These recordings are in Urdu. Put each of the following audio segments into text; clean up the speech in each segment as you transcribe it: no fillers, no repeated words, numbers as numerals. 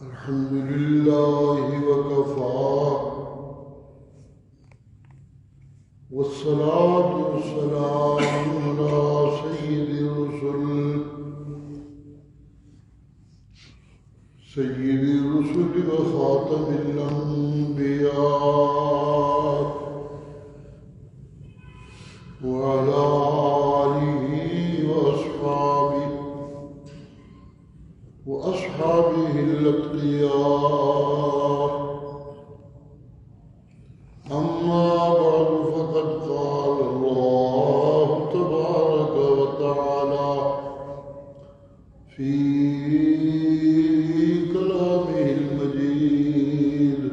الحمد لله وكفى والصلاة والسلام على سيد الرسل وخاتم الأنبياء وعلى آله وأصحابه الأتقياء. أما بعد فقد قال الله تبارك وتعالى في كلامه المجيد: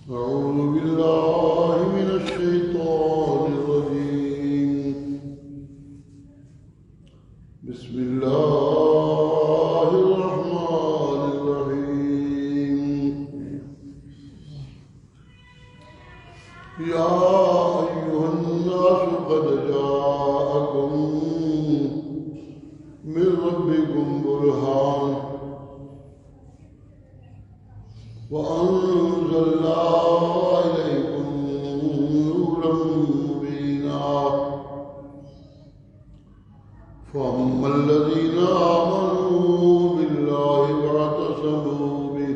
أعوذ بالله من الشيطان الرجيم. بسم الله الرحمن الرحيم. يا أيها الناس قد جاءكم من ربكم برهان وأنزلنا إليكم نورا مبينا. فأما الذين آمنوا بالله واعتصموا به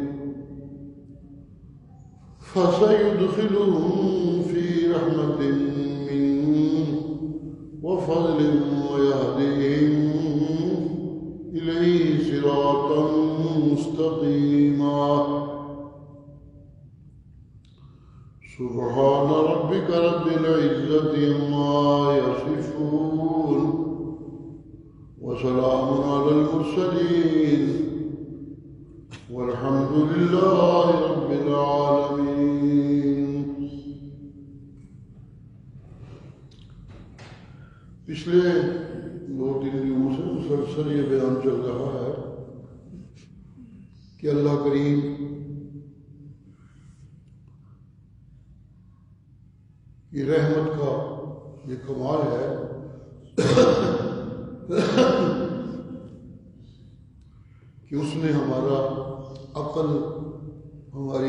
فسيدخلهم في رحمة منه وفضل ويهديهم إليه صراطا مستقيما. سبحان ربك رب العزة عما يصفون وسلام على المرسلين والحمد لله رب العالمين. پچھلے 2-3 دنوں سے مسلسل یہ بیان چل رہا ہے کہ اللہ کریم کی رحمت کا یہ کمال ہے کہ اس نے ہماری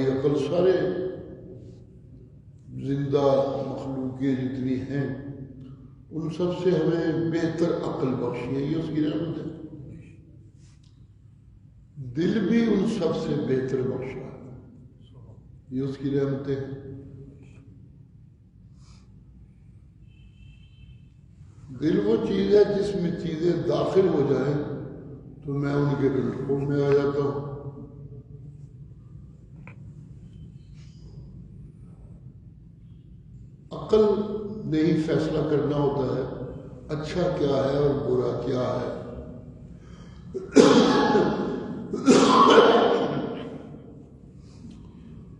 عقل سارے زندہ مخلوقیں جتنی ہیں ان سب سے ہمیں بہتر عقل بخشی ہے، یہ اس کی رحمت ہے. دل بھی ان سب سے بہتر بخشا ہے، یہ اس کی رحمت ہے. دل وہ چیز ہے جس میں چیزیں داخل ہو جائیں تو میں ان کے کنٹرول میں آ جاتا ہوں. عقل نے ہی فیصلہ کرنا ہوتا ہے اچھا کیا ہے اور برا کیا ہے.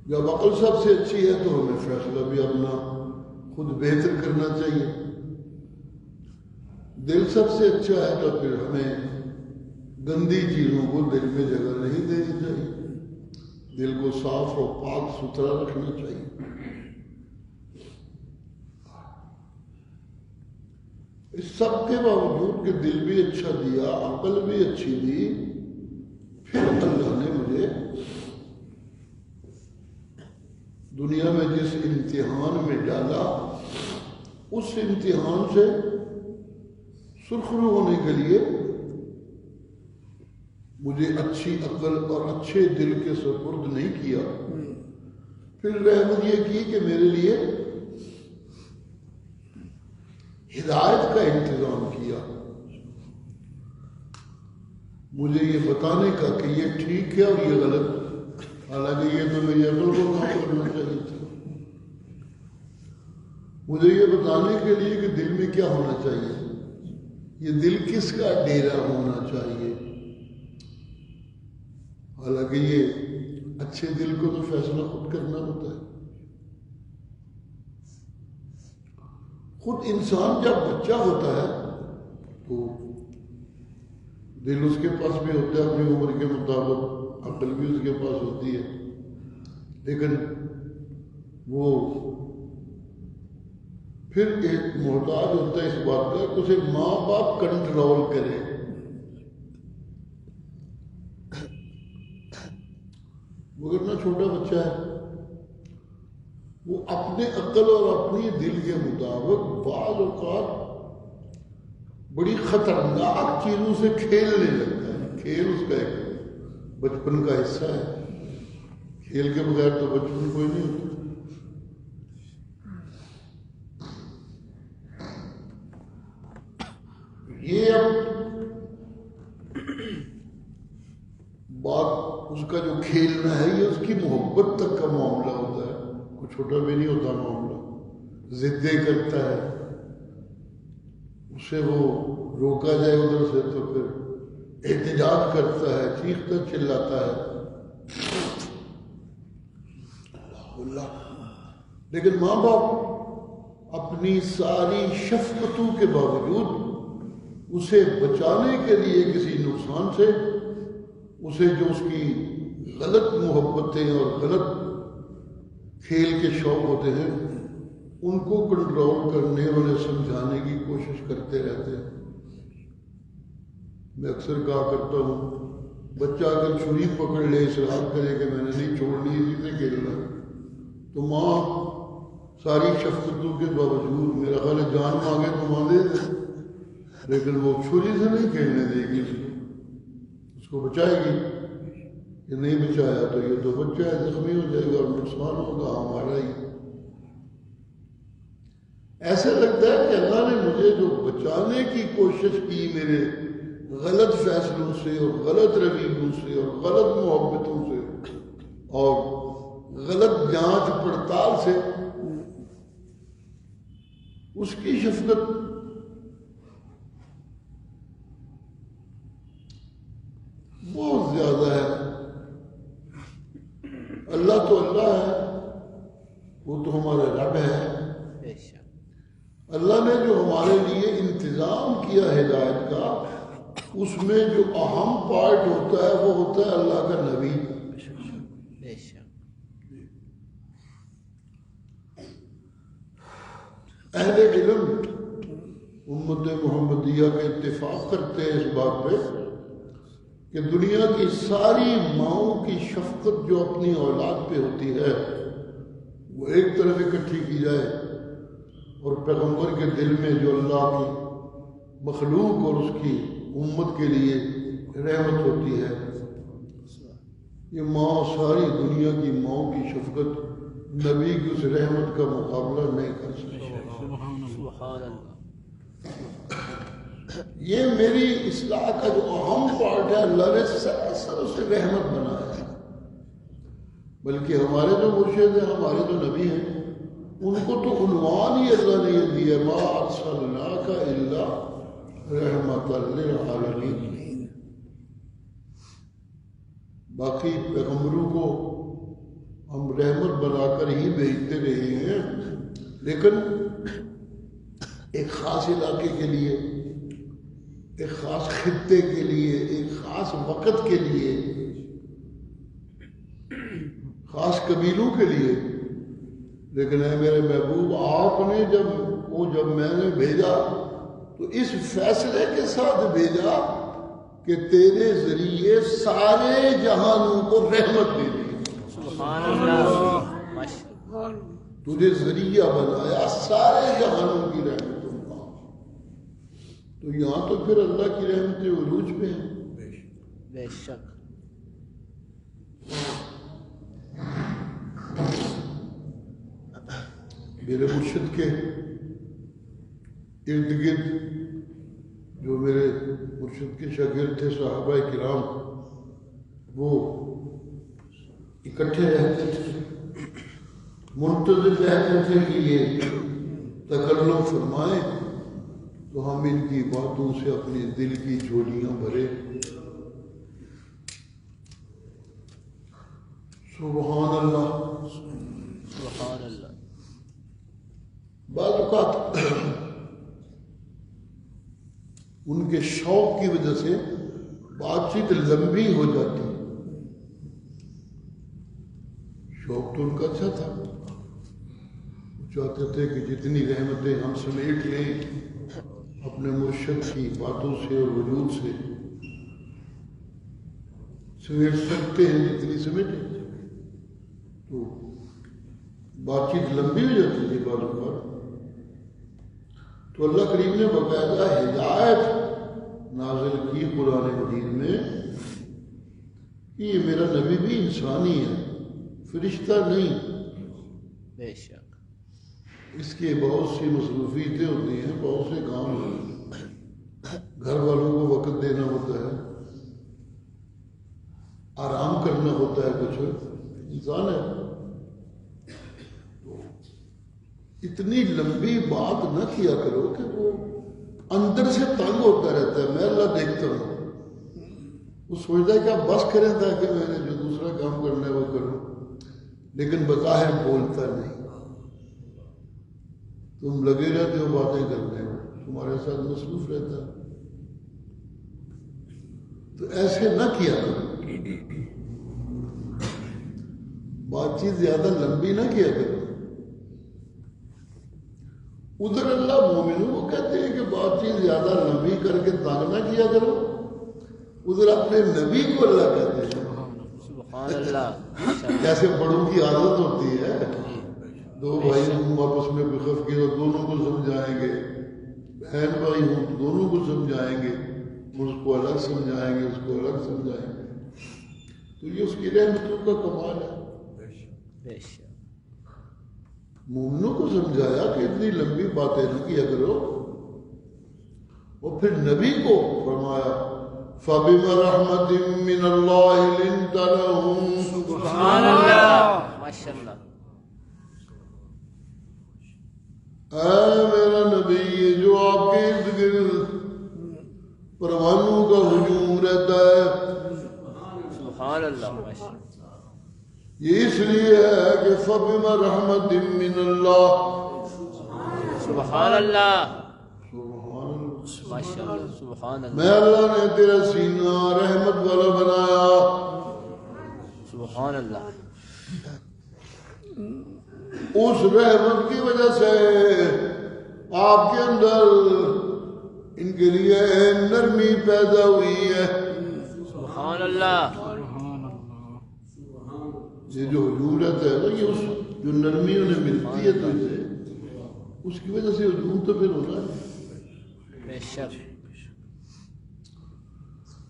جب عقل سب سے اچھی ہے تو ہمیں فیصلہ بھی اپنا خود بہتر کرنا چاہیے. دل سب سے اچھا ہے تو پھر ہمیں گندی چیزوں کو دل میں جگہ نہیں دینی چاہیے. دل کو صاف اور پاک ستھرا رکھنا چاہیے. اس سب کے باوجود کہ دل بھی اچھا دیا، عقل بھی اچھی دی، پھر اللہ نے مجھے دنیا میں جس امتحان میں ڈالا اس امتحان سے سرخرو ہونے کے لیے مجھے اچھی عقل اور اچھے دل کے سپرد نہیں کیا. پھر رحمت یہ کی کہ میرے لیے ہدایت کا انتظام کیا، مجھے یہ بتانے کا کہ یہ ٹھیک ہے اور یہ غلط. حالانکہ یہ تو میری عقل کو کام کرنا چاہیے تھا. مجھے یہ بتانے کے لیے کہ دل میں کیا ہونا چاہیے، یہ دل کس کا ڈیرا ہونا چاہیے. حالانکہ یہ اچھے دل کو تو فیصلہ خود کرنا ہوتا ہے. خود انسان جب بچہ ہوتا ہے تو دل اس کے پاس بھی ہوتا ہے اپنی عمر کے مطابق، عقل بھی اس کے پاس ہوتی ہے، لیکن وہ پھر ایک محتاج ہوتا ہے اس بات کا کہ اسے ماں باپ کنٹرول کرے. مگر نہ چھوٹا بچہ ہے، وہ اپنے عقل اور اپنی دل کے مطابق بعض اوقات بڑی خطرناک چیزوں سے کھیلنے لگتا ہے۔ کھیل اس کا ایک بچپن کا حصہ ہے، کھیل کے بغیر تو بچپن کوئی نہیں ہوتا۔ یہ اب بات اس کا جو کھیلنا ہے یہ اس کی محبت تک کا معاملہ ہوتا ہے، کوئی چھوٹا بھی نہیں ہوتا معاملہ۔ ضدیں کرتا ہے، اسے وہ روکا جائے ادھر سے تو پھر احتجاج کرتا ہے، چیختا چلاتا ہے، اللہ۔ لیکن ماں باپ اپنی ساری شفقتوں کے باوجود اسے بچانے کے لیے کسی نقصان سے، اسے جو اس کی غلط محبتیں اور غلط کھیل کے شوق ہوتے ہیں ان کو کنٹرول کرنے، انہیں سمجھانے کی کوشش کرتے رہتے ہیں۔ میں اکثر کہا کرتا ہوں، بچہ اگر چھری پکڑ لے، اصرار کرے کہ میں نے نہیں چھوڑنی، اسی سے کھیلنا، تو ماں ساری شفقتوں کے باوجود میرا خیال ہے جان مانگے تو ماں دے دے، لیکن وہ چھری سے نہیں کھیلنے دے گی، اس کو بچائے گی۔ کہ نہیں بچایا تو یہ تو بچہ ہے، زخمی ہو جائے گا اور نقصان ہوگا ہمارا ہی۔ ایسے لگتا ہے کہ اللہ نے مجھے جو بچانے کی کوشش کی میرے غلط فیصلوں سے اور غلط رویوں سے اور غلط محبتوں سے اور غلط جانچ پڑتال سے، اس کی شفقت بہت زیادہ ہے۔ اللہ تو اللہ ہے، وہ تو ہمارا رب ہے۔ اللہ نے جو ہمارے لیے انتظام کیا ہدایت کا، اس میں جو اہم پارٹ ہوتا ہے وہ ہوتا ہے اللہ کا نبی۔ اہل علم امت محمدیہ کا اتفاق کرتے ہیں اس بات پہ کہ دنیا کی ساری ماؤں کی شفقت جو اپنی اولاد پہ ہوتی ہے وہ ایک طرف اکٹھی کی جائے، اور پیغمبر کے دل میں جو اللہ کی مخلوق اور اس کی امت کے لیے رحمت ہوتی ہے، یہ ماں ساری دنیا کی ماؤں کی شفقت نبی کی اس رحمت کا مقابلہ نہیں کر سکتی۔ یہ میری اصلاح کا جو اہم پارٹ ہے، اللہ نے سراسر اسے رحمت بنایا ہے۔ بلکہ ہمارے جو مرشد ہیں، ہمارے جو نبی ہیں، ان کو تو عنوان ہی اللہ نے یہ دیا، ما ارسلناک الا رحمۃ للعالمین۔ باقی پیغمبروں کو ہم رحمت بنا کر ہی بھیجتے رہے ہیں، لیکن ایک خاص علاقے کے لیے، ایک خاص خطے کے لیے، ایک خاص وقت کے لیے، خاص قبیلوں کے لیے۔ لیکن اے میرے محبوب، آپ نے جب میں نے بھیجا تو اس فیصلے کے ساتھ بھیجا کہ تیرے ذریعے سارے جہانوں کو رحمت دے دی۔ سبحان اللہ، تجھے ذریعہ بنایا سارے جہانوں کی رحمتوں کا۔ تو یہاں تو پھر اللہ کی رحمتیں عروج پہ ہیں۔ بے شک۔ میرے مرشد کے ارد گرد جو میرے مرشد کے شاگرد تھے صحابہ کرام، وہ اکٹھے رہتے تھے، منتظر رہتے تھے کہ یہ تکلم فرمائیں تو ہم ان کی باتوں سے اپنے دل کی جھولیاں بھرے۔ سبحان اللہ، سبحان اللہ۔ بعض اوقات ان کے شوق کی وجہ سے بات چیت لمبی ہو جاتی۔ شوق تو ان کا اچھا تھا، وہ چاہتے تھے کہ جتنی رحمتیں ہم سمیٹ لیں اپنے مرشد کی باتوں سے اور وجود سے، سمیٹ سکتے ہیں جتنی سمیٹیں۔ تو بات چیت لمبی ہو جاتی تھی بعض اوقات. تو اللہ کریم نے باقاعدہ ہدایت نازل کی قرآن مجید میں کہ یہ میرا نبی بھی انسان ہی ہے، فرشتہ نہیں. بے شک. اس کی بہت سی مصروفیتیں ہوتی ہیں، بہت سے کام ہوتے ہیں، گھر والوں کو وقت دینا ہوتا ہے، آرام کرنا ہوتا ہے، کچھ انسان ہے. تو اتنی لمبی بات نہ کیا کرو کہ وہ اندر سے تنگ ہوتا رہتا ہے. میں اللہ دیکھتا ہوں، وہ سوچتا ہے کہ آپ بس کریں تاکہ میں نے جو دوسرا کام کرنا ہے وہ کروں، لیکن بظاہر بولتا نہیں. تم لگے رہتے ہو باتیں کرنے میں، تمہارے ساتھ مصروف رہتا ہے. تو ایسے نہ کیا کرو، بات چیت زیادہ لمبی نہ کیا کرو. ادھر اللہ مومنوں کو کہتے ہیں کہ بات چیت زیادہ لمبی کر کے تنگ نہ کیا کرو، ادھر اپنے نبی کو اللہ کہتے ہیں. سبحان اللہ. جیسے بڑوں کی عادت ہوتی ہے، دو بھائی ہوں آپس میں بخف کی تو دونوں کو سمجھائیں گے، بہن بھائی ہوں تو دونوں کو سمجھائیں گے، اس کو الگ سمجھائیں گے، اس کو الگ سمجھائیں گے. تو یہ اس کی رحمتوں کا کمال ہے. بے شک. مومنوں کو سمجھایا کہ اتنی لمبی باتیں نہ کیا کرو. اور پھر نبی کو فرمایا فَبِمَا رَحْمَةٍ مِّنَ اللَّهِ لِنْتَ لَهُمْ. سبحان اللہ. ماشاء اللہ. اے میرا نبی، جو آپ کے ارد گرد پروانوں کا ہجوم رہتا ہے، سبحان اللہ. ماشاء اللہ. یہ اس لیے ہے کہ فَبِمَا رَحْمَةٍ مِّنَ اللَّهِ. سبحان اللہ. سبحان اللہ. ماشاء اللہ. سبحان اللہ. میں اللہ نے تیرا سینہ رحمت والا بنایا. سبحان اللہ. اس رحمت کی وجہ سے آپ کے اندر ان کے لیے نرمی پیدا ہوئی ہے. سبحان اللہ. یہ جو ہجوم رہتا ہے نا، یہ اس جو نرمی انہیں ملتی ہے تو اسے اس کی وجہ سے ہجوم تو پھر ہونا ہے. بے شک.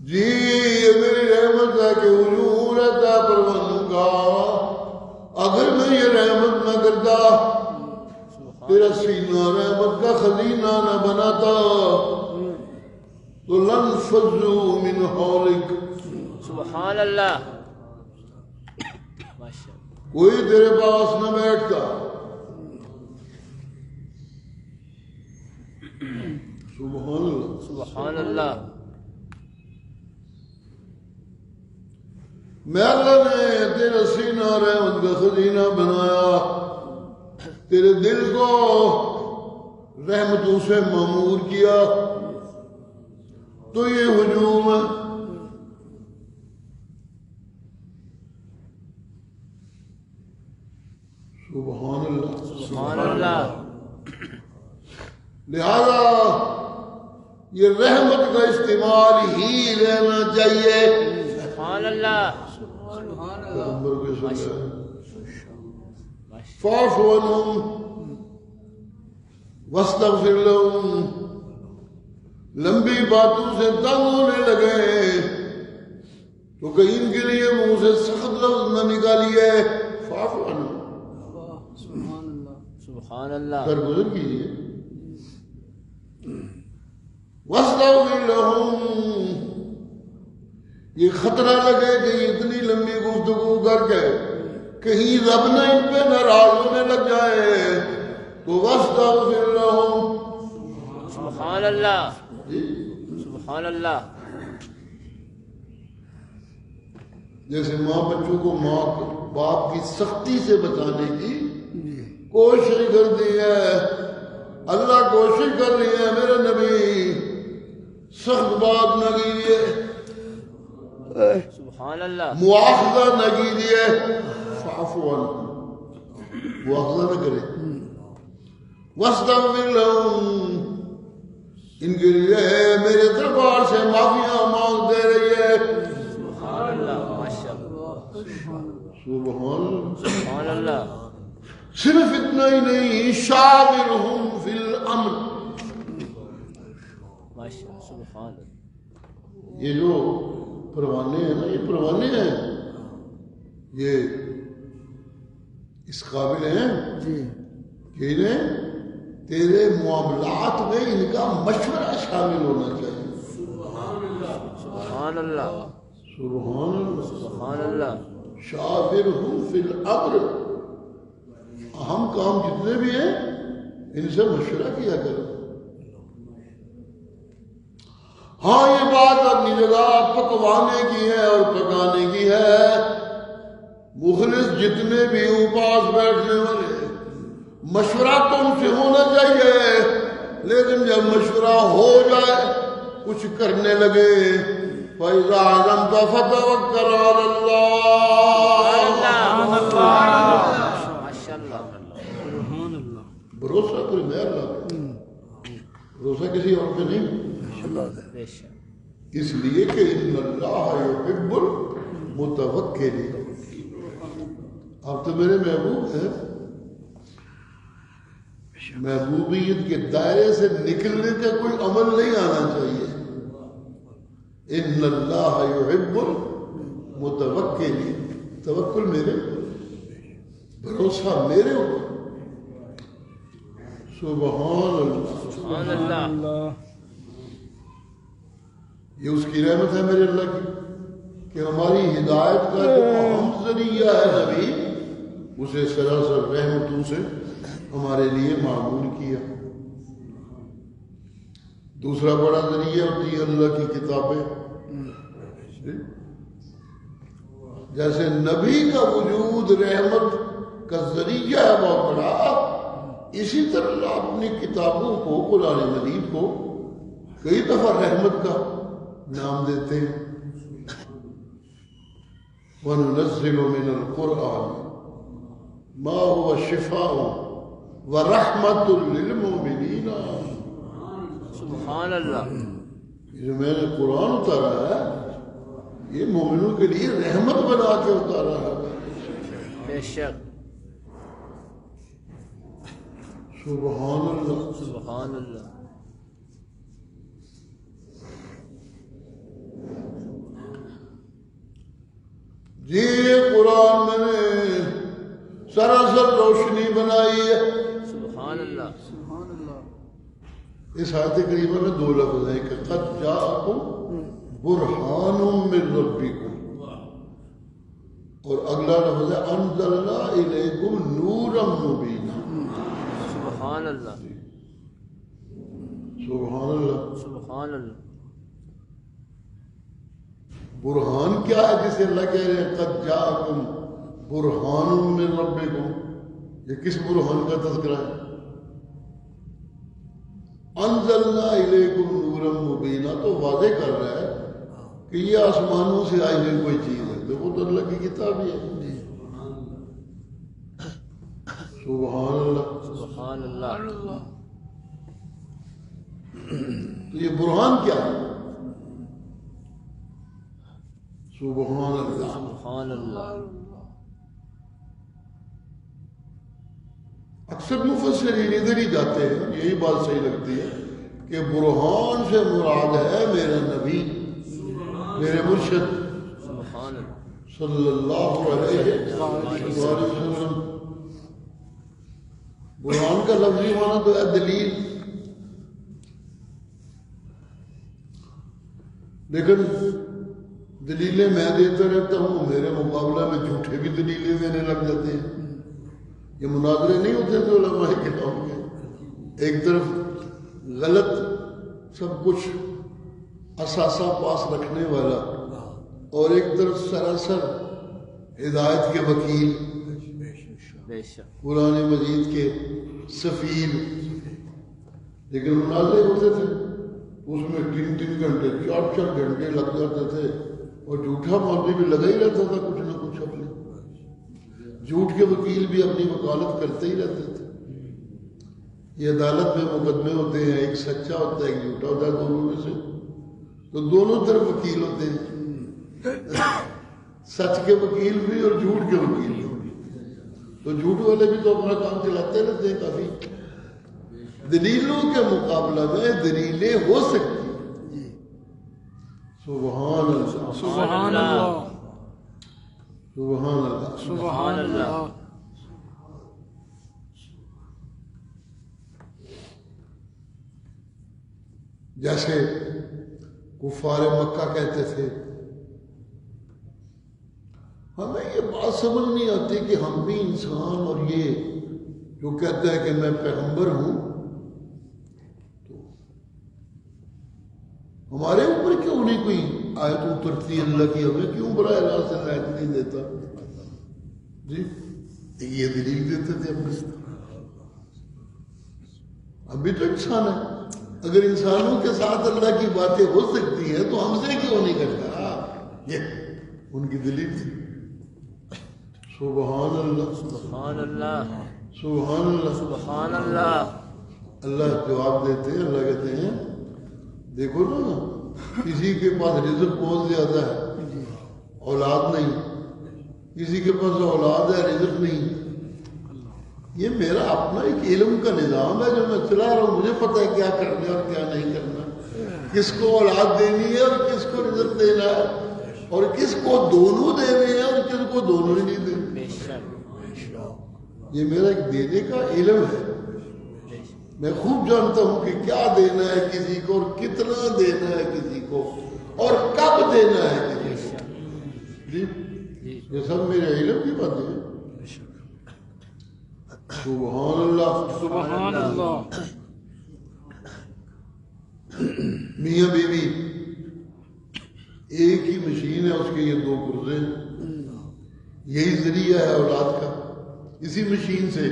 جی یہ میری رحمت ہے کہ ہجوم رہتا ہے پروانوں کا. اگر میں یہ رحمت نہ کرتا، تیرا سینہ رحمت کا خزینہ نہ بناتا، تو لنفضوا من حولک. سبحان اللہ. ماشاء اللہ. کوئی تیرے پاس نہ بیٹھتا. سبحان اللہ. سبحان اللہ. میں اللہ نے تیرا سینہ رحمت کا خزینہ بنایا، تیرے دل کو رحمتوں سے معمور کیا. تو یہ ہجوم ہے. سبحان اللہ. سبحان اللہ. لہذا یہ رحمت کا استعمال ہی لینا چاہیے. سبحان اللہ. پیغمبر کے سنت فاعف عنہم واستغفر لہم. لمبی باتوں سے تنگ ہونے لگے تو کہیں ان کے لیے منہ سے سخت لفظ نہ نکالیے. فاعف عنہم. سبحان اللہ. درگزر کیجیے. واستغفر لہم. یہ خطرہ لگے کہ اتنی لمبی گفتگو کر کے کہیں رب نہ ان پہ ناراض ہونے لگ جائے، تو واستغفر لہم. سبحان اللہ. سبحان اللہ. جیسے ماں بچوں کو ماں باپ کی سختی سے بچانے کی کوشش کرتی ہے، اللہ کوشش کر رہی ہے میرے نبی سخت بات نہ کیجیے، سبحان اللہ. مواخذہ نہ کیجیے. فاعف عنہم. مواخذہ نہ کرے. واستغفر لہم. ان کے لیے میرے دربار سے معافیاں مانگتے رہیے. سبحان اللہ. ماشاء اللہ. سبحان اللہ صرف اتنا ہی نہیں، شاورہم فی الامر، ماشاء اللہ سبحان اللہ یہ جو پروانے ہیں نا، یہ پروانے ہیں، یہ اس قابل ہیں کہ انہیں تیرے معاملات میں ان کا مشورہ شامل ہونا چاہیے۔ سبحان اللہ سبحان اللہ، سبحان اللہ شاورہم فی الامر، اہم کام جتنے بھی ہیں ان سے مشورہ کیا کرو۔ ہاں یہ بات اپنی جگہ پکوانے کی ہے اور پکانے کی ہے، مخلص جتنے بھی ہوں پاس بیٹھنے والے، مشورہ تم سے ہونا چاہیے، لیکن جب مشورہ ہو جائے کچھ کرنے لگے فَإِذَا عَزَمْتَ فَتَوَكَّلْ عَلَى اللَّهِ، ماشاء اللہ بھروسہ کوئی غیر اللہ پہ، بھروسہ کسی اور پہ نہیں، بے شک اس لیے کہ ان اللہ یحب المتوکلین۔ آپ تو میرے محبوب ہیں، محبوبیت کے دائرے سے نکلنے کا کوئی عمل نہیں آنا چاہیے۔ ان اللہ یحب المتوکلین، توکل میرے، بھروسہ میرے اوپر۔ سبحان اللہ، سبحان اللہ یہ اس کی رحمت ہے میرے اللہ کی کہ ہماری ہدایت کا جو اہم ذریعہ ہے نبی، اسے سراسر رحمتوں سے ہمارے لیے معمول کیا۔ دوسرا بڑا ذریعہ ہوتی ہے اللہ کی کتابیں، جیسے نبی کا وجود رحمت کا ذریعہ ہے بہت بڑا، اسی طرح اللہ اپنی کتابوں کو، قرآن مجید کو کئی دفعہ رحمت کا نام دیتے ہیں۔ وَنُنَزِّلُ مِنَ الْقُرْآنِ مَا هُوَ شِفَاءٌ وَرَحْمَةٌ لِّلْمُؤْمِنِينَ۔ سبحان اللہ یہ جو میں نے قرآن اتارا ہے یہ مومنوں کے لیے رحمت بنا کے اتارا ہے۔ بے شک سبحان اللہ، سبحان اللہ جی قرآن میں نے سراسر روشنی بنائی ہے۔ سبحان اللہ اس آیت کریمہ میں دو لفظ ہیں کہ قد جاءکم برہان من ربکم، اور اگلا لفظ ہے انزلنا الیکم نورا مبینا۔ سبحان اللہ سبحان اللہ، سبحان اللہ برہان کیا ہے جسے اللہ کہہ رہے ہیں قد جاءکم برہان من ربکم؟ یہ کس برہان کا تذکرہ ہے؟ انزلنا الیکم نورا مبینا تو واضح کر رہا ہے کہ یہ آسمانوں سے آئی ہوئی کوئی چیز ہے، تو وہ تو اللہ کی کتاب ہی ہے۔ سبحان اللہ، سبحان اللہ تو یہ برہان کیا ہے؟ سبحان اللہ۔ سبحان اللہ اکثر مفسرین ادھر ہی جاتے ہیں، یہی بات صحیح لگتی ہے کہ برہان سے مراد ہے میرا نبی، میرے مرشد سبحان اللہ صلی اللہ علیہ وسلم۔ برہان کا لفظی معنی تو ہے دلیل، لیکن دلیلیں میں دیتا رہتا ہوں، میرے مقابلہ میں جھوٹے بھی دلیلیں دینے لگ جاتے ہیں۔ یہ مناظرے نہیں ہوتے تھے علماء کرام کے، ایک طرف غلط سب کچھ اثاثہ پاس رکھنے والا اور ایک طرف سراسر ہدایت کے وکیل، بے شک قرآن مجید کے سفیر، لیکن مناظرے ہوتے تھے اس میں 3 گھنٹے 4 گھنٹے لگ جاتے تھے، اور جھوٹا مولوی بھی لگا ہی رہتا تھا کچھ نہ کچھ، اپنے جھوٹ کے وکیل بھی اپنی وکالت کرتے ہی رہتے تھے۔ یہ عدالت میں مقدمے ہوتے ہیں، ایک سچا ہوتا ہے ایک جھوٹا ہوتا ہے، دونوں میں سے تو دونوں طرف وکیل ہوتے ہیں۔ سچ کے وکیل بھی اور جھوٹ کے وکیل بھی. تو جھوٹ والے بھی تو اپنا کام چلاتے رہتے ہیں کافی. دلیلوں کے مقابلہ میں دلیلیں ہو سکتی ہیں. سبحان اللہ سبحان اللہ سبحان اللہ سبحان اللہ. جیسے کفار مکہ کہتے تھے ہمیں یہ بات سمجھ نہیں آتی کہ ہم بھی انسان اور یہ جو کہتا ہے کہ میں پیغمبر ہوں تو ہمارے اوپر کیوں نہیں کوئی آیت اترتی اللہ کی, ہمیں کیوں براہ راست ہدایت نہیں دیتا. جی یہ دلیل دیتے تھے اپنے. ہم بھی تو انسان ہیں. اگر انسانوں کے ساتھ اللہ کی باتیں ہو سکتی ہیں تو ہم سے کیوں نہیں کرتا. یہ ان کی دلیل تھی. سبحان اللہ سبحان اللہ سبحان اللہ سبحان اللہ. اللہ جواب دیتے ہیں. اللہ کہتے ہیں دیکھو نا کسی کے پاس رزق بہت زیادہ ہے اولاد نہیں, کسی کے پاس اولاد ہے رزق نہیں. یہ میرا اپنا ایک علم کا نظام ہے جو میں چلا رہا ہوں. مجھے پتہ ہے کیا کرنا ہے اور کیا نہیں کرنا, کس کو اولاد دینی ہے اور کس کو رزق دینا ہے, اور کس کو دونوں دینے ہیں اور کس کو دونوں ہی نہیں دینے. بے شک یہ میرا ایک دینے کا علم ہے. میں خوب جانتا ہوں کہ کیا دینا ہے کسی کو اور کتنا دینا ہے کسی کو اور کب دینا ہے کسی کو. جی یہ سب میرے علم کی باتیں ہیں. سبحان اللہ سبحان اللہ. میاں بیوی ایک ہی مشین ہے, اس کے یہ دو پرزے ہیں, یہی ذریعہ ہے اولاد کا. اسی مشین سے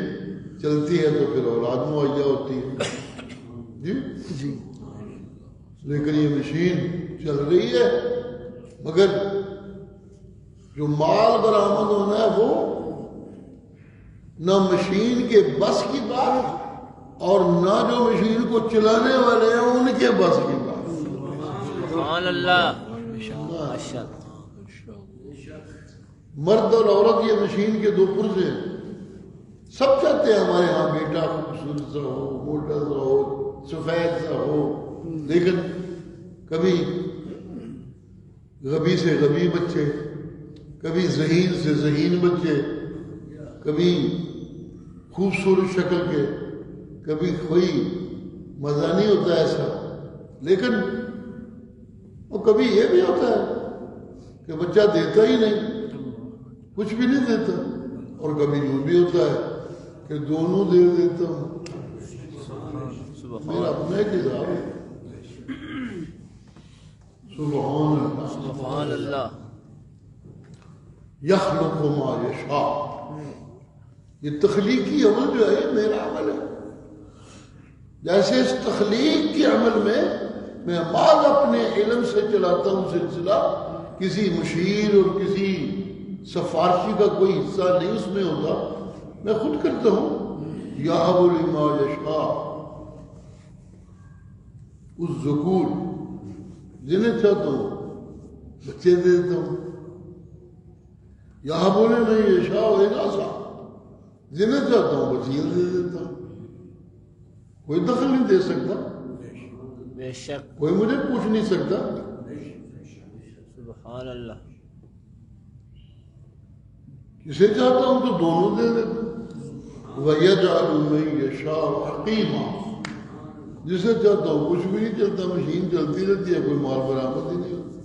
چلتی ہے تو پھر اولاد مہیا ہوتی ہے. جی جی لیکن یہ مشین چل رہی ہے مگر جو مال برآمد ہونا ہے وہ نہ مشین کے بس کی بات اور نہ جو مشین کو چلانے والے ہیں ان کے بس کی بات. سبحان اللہ. ماشاء اللہ. مرد اور عورت یہ مشین کے دو پرزے ہیں. سب چاہتے ہیں ہمارے ہاں بیٹا خوبصورت سا ہو, موٹا سا ہو, سفید سا ہو, لیکن کبھی غبی سے غبی بچے, کبھی ذہین سے ذہین بچے, کبھی خوبصورت شکل کے, کبھی کوئی مزہ نہیں ہوتا ایسا. لیکن وہ کبھی یہ بھی ہوتا ہے کہ بچہ دیتا ہی نہیں, کچھ بھی نہیں دیتا, اور کبھی یوں بھی ہوتا ہے کہ دونوں دے دیتا ہوں. میرا اپنا ایک حساب ہے. سبحان اللہ سبحان اللہ. یخلق ما یشاء. یہ تخلیقی عمل جو ہے یہ میرا عمل ہے. جیسے اس تخلیق کے عمل میں بعض اپنے علم سے چلاتا ہوں سلسلہ, کسی مشیر اور کسی سفارشی کا کوئی حصہ نہیں اس میں ہوتا, میں خود کرتا ہوں. یہب لمن یشاء الذکور, جنہیں چاہتا ہوں بچے دے دیتا ہوں. یہب لمن یشاء اناثا, جنہیں چاہتا ہوں بچیاں دے دیتا ہوں. کوئی دخل نہیں دے سکتا, بے شک. کوئی مجھے پوچھ نہیں سکتا. سبحان اللہ. کسے چاہتا ہوں تو دونوں دے دیتا ہوں. وَيَجْعَلُ مَن يَشَاءُ حَقِيمًا, جسے چاہتا ہوں کچھ بھی نہیں چلتا, مشین چلتی رہتی ہے, کوئی مال برآمد ہی نہیں ہوتا.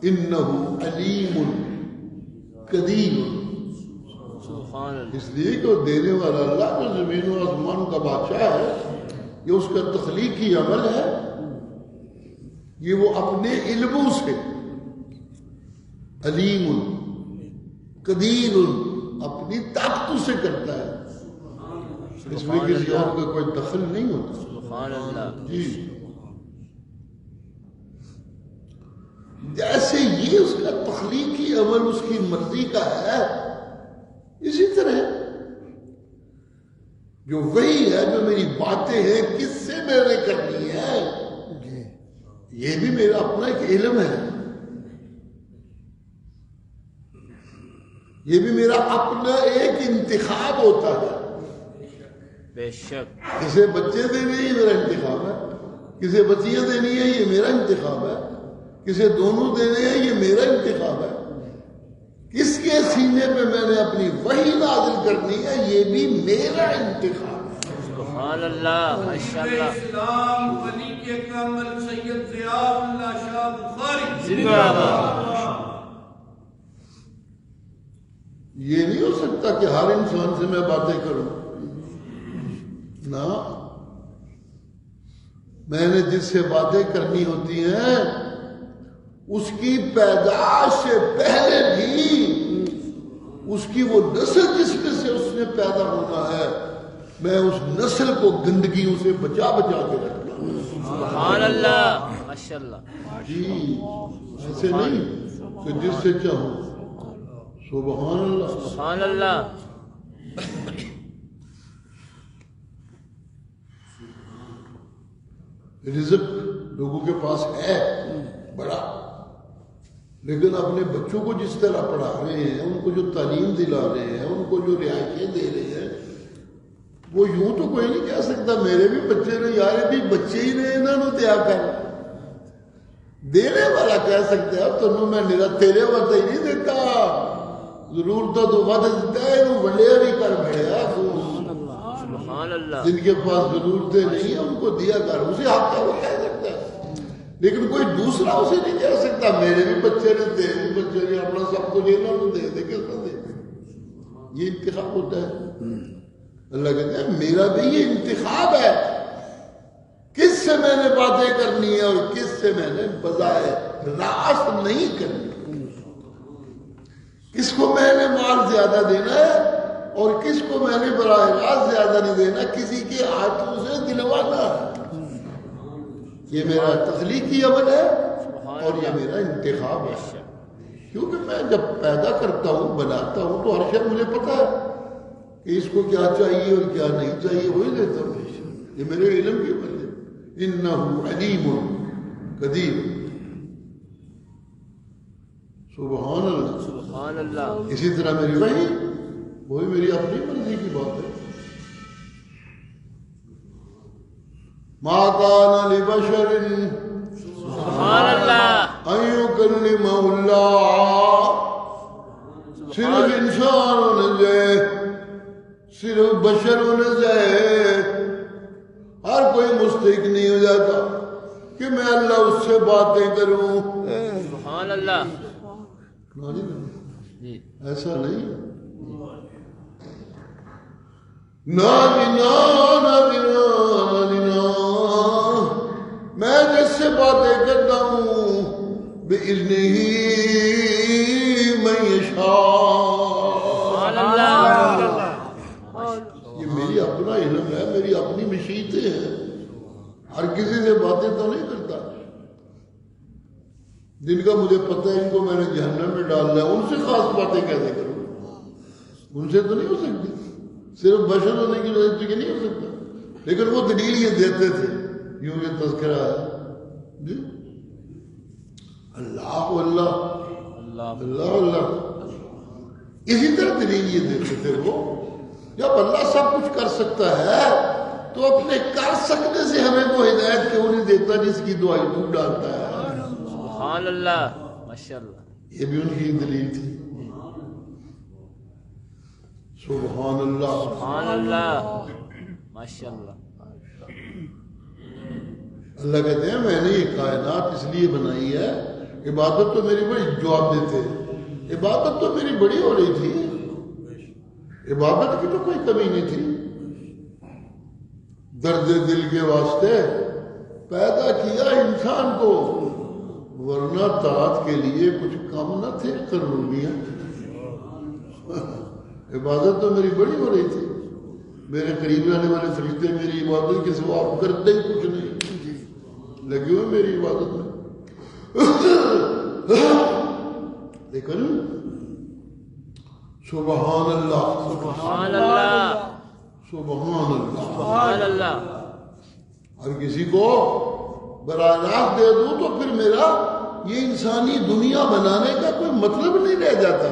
إِنَّهُ عَلِيمٌ قَدِيرٌ. سبحان اللہ. اس لیے کہ وہ دینے والا اللہ جو زمین و آسمان کا بادشاہ ہے, یہ اس کا تخلیقی عمل ہے. یہ وہ اپنے علموں سے علیم قدیر اپنی طاقتوں سے کرتا ہے. اس میں کسی اور کا کوئی دخل نہیں ہوتا. سبحان اللہ. جی جیسے یہ اس کا تخلیقی عمل اس کی مرضی کا ہے, اسی طرح جو وہی ہے جو میری باتیں ہیں کس سے میں نے کرنی ہے, یہ بھی میرا اپنا ایک علم ہے. یہ بھی میرا اپنا ایک انتخاب ہوتا ہے. بے شک کسے بچے دینے یہ میرا انتخاب ہے, کسے بچیاں دینی ہے یہ میرا انتخاب ہے, کسے دونوں دینے ہیں یہ میرا انتخاب ہے. کس کے سینے پہ میں نے اپنی وحی نازل کرنی ہے یہ بھی میرا انتخاب ہے. سبحان اللہ ماشاءاللہ. اسلام ولی کے کامل سید ضیاء اللہ شاہ بخاری زندہ باد. یہ نہیں ہو سکتا کہ ہر انسان سے میں باتیں کروں. نہ, میں نے جس سے باتیں کرنی ہوتی ہیں اس کی پیدائش سے پہلے بھی اس کی وہ نسل جس میں سے اس نے پیدا ہونا ہے میں اس نسل کو گندگیوں سے بچا بچا کے رکھتا ہوں. سبحان اللہ ماشاءاللہ. جی ایسے نہیں کہ جس سے چاہوں. سبحان اللہ. سبحان اللہ. رزق لوگوں کے پاس ہے بڑا, لیکن اپنے بچوں کو جس طرح پڑھا رہے ہیں, ان کو جو تعلیم دلا رہے ہیں, ان کو جو رعایتیں دے رہے ہیں, وہ یوں تو کوئی نہیں کہہ سکتا میرے بھی بچے نے, یار یہ بھی بچے ہی نے انہوں نے دیا کر. دینے والا کہہ سکتے ہیں تمہیں میں نرا تیرے وقت ہی نہیں دیتا, ضرورت تو ود دیتا ہے انہوں ونڈیا بھی کر بھیڑا. سبحان اللہ. جن کے پاس ضرورتیں نہیں ہیں ان کو دیا کر, اسے حق ہے وہ کہہ سکتا ہے, لیکن کوئی دوسرا اسے نہیں کہہ سکتا میرے بھی بچے نے, تیرے بھی بچے نے, اپنا سب کو لینا تو دے دے کس طرح دے. یہ انتخاب ہوتا ہے. اللہ کہتے ہیں میرا بھی یہ انتخاب ہے کس سے میں نے باتیں کرنی ہے اور کس سے میں نے بظاہر راست نہیں کرنی. کس کو میں نے مال زیادہ دینا ہے اور کس کو میں نے براہ راست زیادہ نہیں دینا, کسی کے ہاتھوں سے دلوانا ہے. یہ میرا تخلیقی عمل ہے اور یہ میرا انتخاب ہے. کیونکہ میں جب پیدا کرتا ہوں بناتا ہوں تو ہر شخص مجھے پتا ہے کہ اس کو کیا چاہیے اور کیا نہیں چاہیے, وہی دیتا ہوں. یہ میرے علم کی عمل ہے. انہ علیم قدیر. سبحان اللہ. سبحان اللہ. اسی طرح میری وہی میری اپنی مرضی کی بات ہے. ما کان لبشر سبحان اللہ. ان یکلمہ اللہ. صرف انسان ہونے سے, صرف بشر ہونے سے ہر کوئی مستحق نہیں ہو جاتا کہ میں اللہ اس سے باتیں کروں. سبحان اللہ. جی ایسا نہیں. نادنا میں جس سے باتیں کرتا ہوں بِإِذْنِهِ مَن یشاء. سبحان اللہ. یہ میری اپنا علم ہے, میری اپنی مشیتیں ہیں. ہر کسی سے باتیں تو نہیں کرتا. جن کا مجھے پتہ ہے ان کو میں نے جہنم میں ڈالنا ہے, ان سے خاص باتیں کیسے کروں؟ ان سے تو نہیں ہو سکتی. صرف بشر ہونے کی وجہ سے نہیں ہو سکتا. لیکن وہ دلیل یہ دیتے تھے, یوں یہ تذکرہ ہے جی اللہ اللہ اللہ اللہ اللہ. اسی طرح دلیل یہ دیتے تھے وہ, جب اللہ سب کچھ کر سکتا ہے تو اپنے کر سکنے سے ہمیں وہ ہدایت کیوں نہیں دیتا جس کی دعائی تو ڈالتا ہے. سبحان اللہ ماشاءاللہ. یہ بھی ان کی دلیل تھی. سبحان اللہ. سبحان اللہ ماشاءاللہ. اللہ کہتے ہیں میں نے یہ کائنات اس لیے بنائی ہے, عبادت تو میری بڑی جواب دیتے, عبادت تو میری بڑی ہو رہی تھی, عبادت کی تو کوئی کمی نہیں تھی. درد دل کے واسطے پیدا کیا انسان کو, ورنہ طاعت کے لیے کچھ کم نہ تھے ضروریاں. عبادت تو میری بڑی ہو رہی تھی. میرے قریب رہنے والے فرشتے میری عبادت کے سوا کرتے ہی کچھ نہیں, لگے ہوئے میری عبادت میں. لیکن سبحان اللہ سبحان اللہ. سبحان اللہ. سبحان اللہ. ہر کسی کو براہ راست دے دوں تو پھر میرا یہ انسانی دنیا بنانے کا کوئی مطلب نہیں رہ جاتا.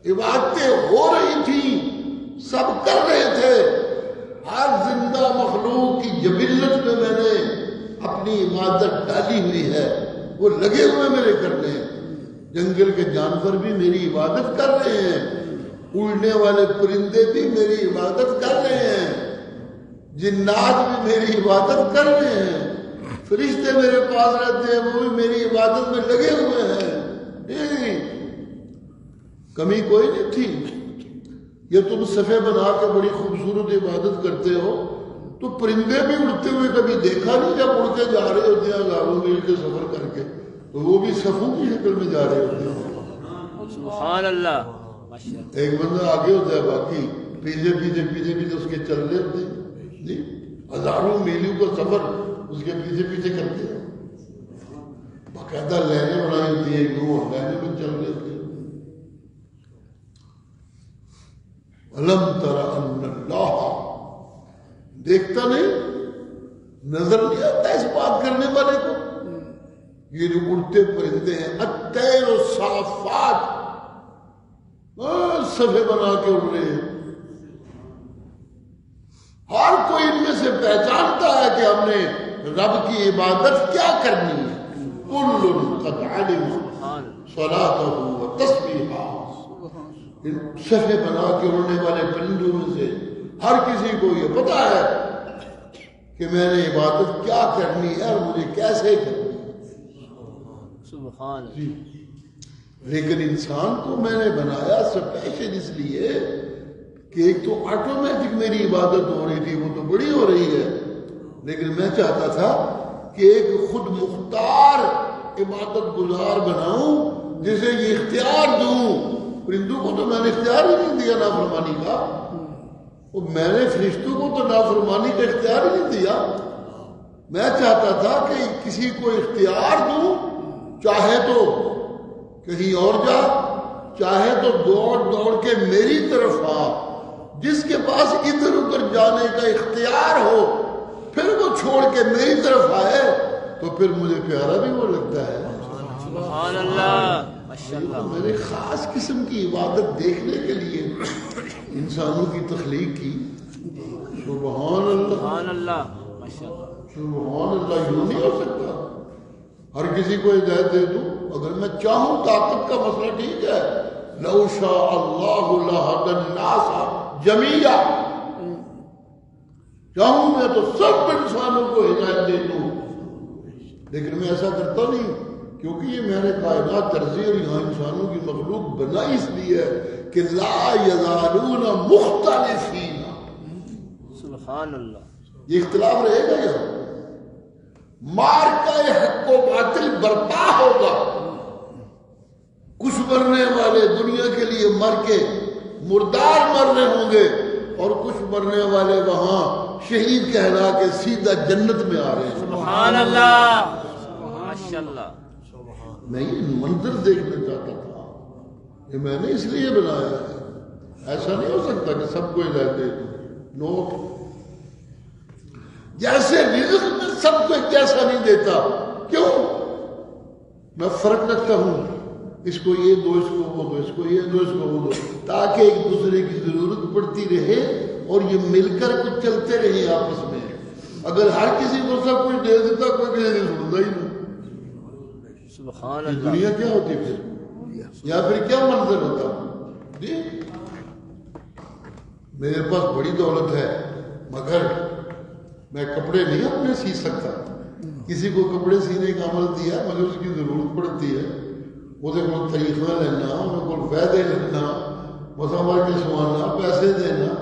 عبادتیں ہو رہی تھیں، سب کر رہے تھے، ہر زندہ مخلوق کی جبلت میں میں نے اپنی عبادت ڈالی ہوئی ہے، وہ لگے ہوئے میرے کرنے، جنگل کے جانور بھی میری عبادت کر رہے ہیں، اڑنے والے پرندے بھی میری عبادت کر رہے ہیں، جنات بھی میری عبادت کر رہے ہیں، فرشتے میرے پاس رہتے ہیں، وہ بھی میری عبادت میں لگے ہوئے ہیں، کمی کوئی نہیں تھی۔ یہ تم صفے بنا کے بڑی خوبصورت عبادت کرتے ہو، تو پرندے بھی اڑتے ہوئے کبھی دیکھا نہیں؟ جب اڑ کے جا رہے ہوتے ہیں ہزاروں میل کے سفر کر کے، تو وہ بھی صفوں کی شکل میں جا رہے ہوتے ہیں۔ سبحان اللہ، ماشاءاللہ۔ ایک بندہ آگے ہوتا ہے، باقی پیچھے اس کے چل رہے ہوتے ہیں، جی ہزاروں میلیوں کا سفر اس کے پیچھے کرتے ہیں، باقاعدہ لائنیں بنائی ہوتی ہیں، یوں لائنیں میں چل رہے ہوتے ہیں۔ الم تر ان اللہ، دیکھتا نہیں، نظر نہیں آتا اس بات کرنے والے کو؟ یہ جو اڑتے پرندے ہیں، الطیر الصافات، صفے بنا کے اڑ رہے ہیں، ہر کوئی ان میں سے پہچانتا ہے کہ ہم نے رب کی عبادت کیا کرنی ہے۔ کل قد علم صلاتہ و تسبیحہ، صفے بنا کے اڑنے والے پرندوں میں سے ہر کسی کو یہ پتا ہے کہ میں نے عبادت کیا کرنی ہے اور مجھے کیسے کرنی ہے۔ سبحان اللہ۔ جی لیکن انسان کو میں نے بنایا اسپیشل اس لیے کہ ایک تو آٹومیٹک میری عبادت ہو رہی تھی، وہ تو بڑی ہو رہی ہے، لیکن میں چاہتا تھا کہ ایک خود مختار عبادت گزار بناؤں، جسے یہ اختیار دوں۔ پرندوں کو تو میں نے اختیار ہی نہیں دیا نافرمانی کا، اور میں نے فرشتوں کو تو نافرمانی کا اختیار ہی نہیں دیا۔ میں چاہتا تھا کہ کسی کو اختیار دوں، چاہے تو کہیں اور جا، چاہے تو دوڑ کے میری طرف آ، جس کے پاس ادھر ادھر جانے کا اختیار ہو، پھر وہ چھوڑ کے میری طرف آئے تو پھر مجھے پیارا بھی وہ لگتا ہے۔ سبحان اللہ، ماشاءاللہ۔ میں نے خاص قسم کی عبادت دیکھنے کے لیے انسانوں کی تخلیق کی۔ سبحان اللہ، سبحان اللہ، ماشاءاللہ۔ سبحان اللہ، یوں نہیں ہو سکتا ہر کسی کو ہدایت دے دوں۔ اگر میں چاہوں، طاقت کا مسئلہ ٹھیک ہے، لو شاء اللہ لہدی الناس جمیعا، چاہوں میں تو سب انسانوں کو ہدایت دے دوں، لیکن میں ایسا کرتا نہیں، کیونکہ یہ میں نے کائنات ترجیح اور یہاں انسانوں کی مخلوق بنائی اس لیے ہے کہ لا یزالون مختلفین، سبحان اللہ۔ یہ اختلاف رہے گا، یہاں مار کا حق و باطل برپا ہوگا، کچھ مرنے والے دنیا کے لیے مر کے مردار مر رہے ہوں گے، اور کچھ مرنے والے وہاں شہید کہلا کے سیدھا جنت میں آ رہے ہیں۔ سبحان اللہ، ماشاءاللہ۔ میں یہ منظر دیکھنا چاہتا تھا، یہ میں نے اس لیے بنایا ہے۔ ایسا نہیں ہو سکتا کہ سب کو ہدایت دے دوں، نو۔ جیسے رزق میں سب کو ایک جیسا نہیں دیتا، کیوں؟ میں فرق رکھتا ہوں، اس کو یہ دو، اس کو وہ دو، اس کو یہ دو، اس کو وہ دو، تاکہ ایک دوسرے کی ضرورت پڑتی رہے اور یہ مل کر کچھ چلتے رہے آپس میں۔ اگر ہر کسی کو سب کچھ دے دیتا، کوئی کسی سے سنتا ہی نہیں۔ سبحان یہ اللہ۔ دنیا کیا ہوتی پھر، یا پھر کیا منظر ہوتا؟ جی میرے پاس بڑی دولت ہے، مگر میں کپڑے نہیں اپنے سی سکتا۔ کسی کو کپڑے سینے کا عمل دیا، مگر اس کی ضرورت پڑتی ہے، وہ کو طریقہ لینا، ان کو فائدے لینا، مسافر کے سوانا، پیسے دینا،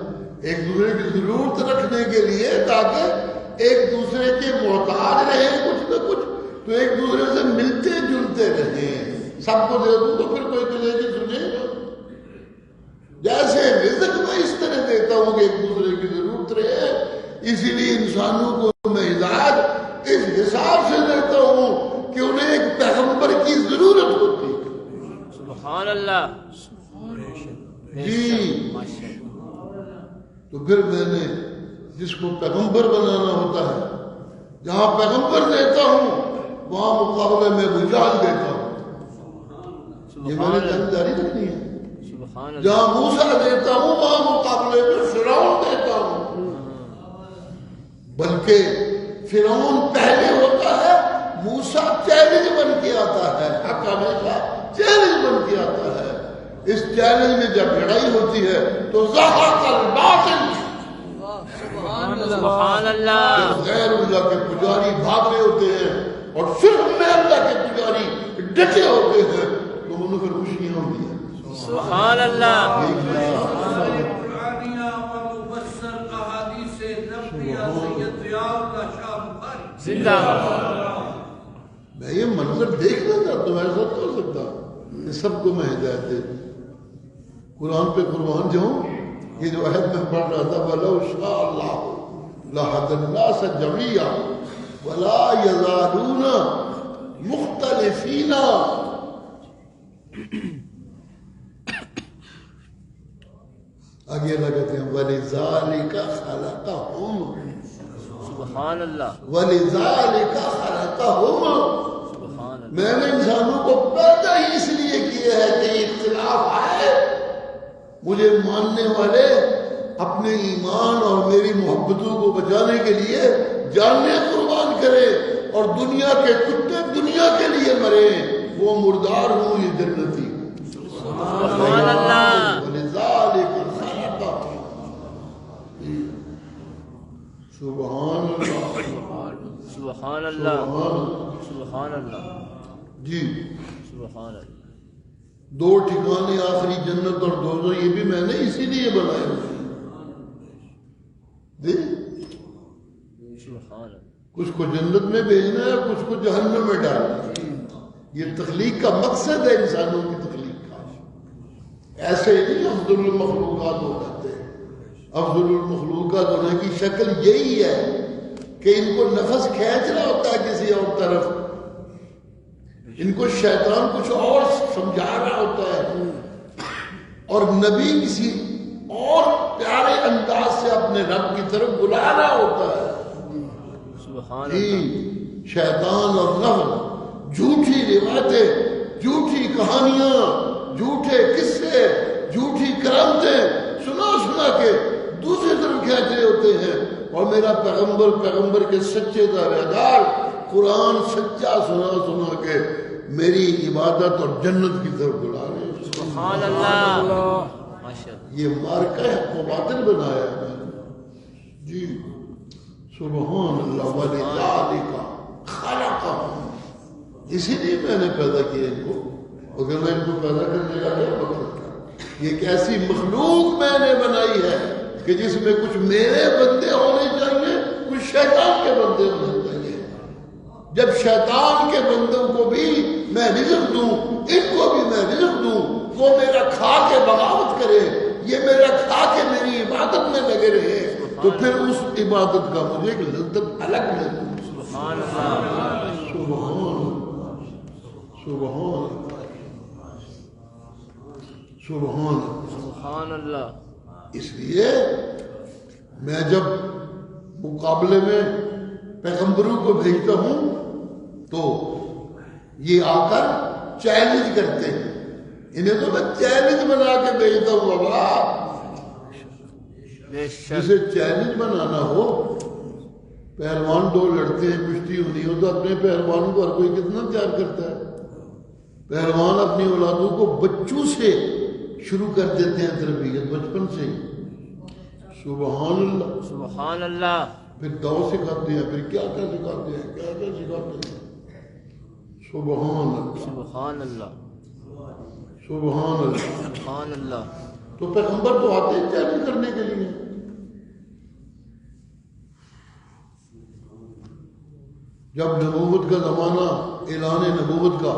ایک دوسرے کی ضرورت رکھنے کے لیے، تاکہ ایک دوسرے کے محتاج رہے کچھ نہ کچھ، تو ایک دوسرے سے ملتے جلتے رہیں۔ سب کو دے دوں تو پھر کوئی کلے کی سنے گا۔ جیسے رزق میں اس طرح دیتا ہوں کہ ایک دوسرے کی ضرورت رہے، اسی لیے انسانوں کو میں ہدایت اس حساب سے دیتا ہوں کہ انہیں ایک پیغمبر کی ضرورت ہوتی ہے۔ سبحان اللہ، جی ماشاءاللہ۔ تو پھر میں نے جس کو پیغمبر بنانا ہوتا ہے، جہاں پیغمبر دیتا ہوں وہاں مقابلے میں رجال دیتا ہوں۔ یہ میں نے جان جاری رکھنی ہے۔ سبحان اللہ جہاں موسیٰ دیتا ہوں وہاں مقابلے میں فرعون دیتا ہوں. بلکہ فرعون پہلے ہوتا ہے، موسیٰ چیلنج بن کے آتا ہے، حق ہمیشہ چیلنج بن کے آتا ہے. اس چیلنج میں جب لڑائی ہوتی ہے تو زحق الباطل، سبحان اللہ جب غیر اللہ کے پجاری بھاگ رہے ہوتے ہیں اور صرف میں اللہ کے پجاری ڈٹے ہوتے ہیں تو انہیں پھر خوشیاں ہوتی ہیں. سبحان اللہ قرآنیہ و مبصر احادیث نبویہ سید ضیاء اللہ شاہ بخاری زندہ میں یہ منظر دیکھنا چاہتا ہوں، ایسا تو ہو سکتا یہ سب کو میں ہدایت دے دوں. قرآن پہ قربان جاؤں. یہ جو عہد میں پڑھ رہا تھا وَلَوْ شَاءَ اللَّهُ لَهَدَى النَّاسَ جَمِيعًا وَلَا يَزَالُونَ مُخْتَلِفِينَ. آگے لگتے ہیں وَلِذَالِكَ خَلَقَهُمْ، سبحان اللہ وَلِذَالِكَ خَلَقَهُمْ. سبحان اللہ میں نے انسانوں کو پیدا ہی اس لیے کیا ہے کہ اختلاف آئے، مجھے ماننے والے اپنے ایمان اور میری محبتوں کو بچانے کے لیے جانیں قربان کرے، اور دنیا کے کتے دنیا کے لیے مرے، وہ مردار ہوں یہ جنتی. سبحان اللہ وَلِذَالِكَ خَلَقَهُمْ. سبحان اللہ سبحان اللہ سبحان اللہ جی. سبحان اللہ دو ٹھکانے آخری جنت اور دوزخ، یہ بھی میں نے اسی لیے بنائے ہوئے ہیں. سبحان اللہ کچھ کو جنت میں بھیجنا ہے، کچھ کو جہنم میں ڈالنا ہے. یہ تخلیق کا مقصد ہے انسانوں کی تخلیق کا. ایسے ہی نہیں افضل المخلوقات ہو جاتے. افضل المخلوقات ہونے کی شکل یہی ہے کہ ان کو نفس کھینچ رہا ہوتا ہے کسی اور طرف، ان کو شیطان کچھ اور سمجھا رہا ہوتا ہے، اور نبی کسی اور پیارے انداز سے اپنے رب کی طرف بلا رہا ہوتا ہے. سبحان جی اللہ شیطان اور نفس جھوٹی روایتیں، جھوٹی کہانیاں، جھوٹے قصے، جھوٹی کرامتیں سنا کے دوسری طرف کھینچ رہے ہوتے ہیں. اور میرا پیغمبر کے سچے دعویدار قرآن سچا سنا کے میری عبادت اور جنت کی طرف بلا رہے ہیں. سبحان اللہ ماشاء اللہ یہ مارکہ حق و باطل بنایا ہے میں نے. جی سبحان اللہ وَلِذَالِكَ خَلَقَهُمْ. اسی لیے میں نے پیدا کیا ان کو. اگر میں ان کو پیدا کرنے کا کیا مطلب تھا؟ یہ ایک ایسی مخلوق میں نے بنائی ہے کہ جس میں کچھ میرے بندے ہونے چاہیے، کچھ شیطان کے بندے ہونے چاہیے. جب شیطان کے بندوں کو بھی میں رزق دوں، ان کو بھی میں رزق دوں، وہ میرا کھا کے بغاوت کرے، یہ میرا کھا کے میری عبادت میں لگے رہے، تو پھر اس عبادت کا مجھے ایک لذت الگ ملے. سبحان اللہ سبحان سبحان سبحان. سبحان اللہ اس لیے میں جب مقابلے میں پیغمبروں کو بھیجتا ہوں تو یہ آ کر چیلنج کرتے ہیں. انہیں تو میں چیلنج بنا کے بھیجتا ہوں. بابا بے شک جسے چیلنج بنانا ہو، پہلوان دو لڑتے ہیں، کشتی ہونی ہو تو اپنے پہلوانوں کو ہر کوئی کتنا پیار کرتا ہے. پہلوان اپنی اولادوں کو بچوں سے شروع کر دیتے ہیں تربیت، بچپن سے. سبحان اللہ. سبحان اللہ پھر دو سکھاتے ہیں، پھر کیا سکھاتے ہیں، کیا سکھاتے ہیں. سبحان اللہ سبحان اللہ سبحان اللہ. سبحان اللہ تو پیغمبر تو آتے ہیں چیلنج کرنے کے لیے. جب نبوت کا زمانہ، اعلان نبوت کا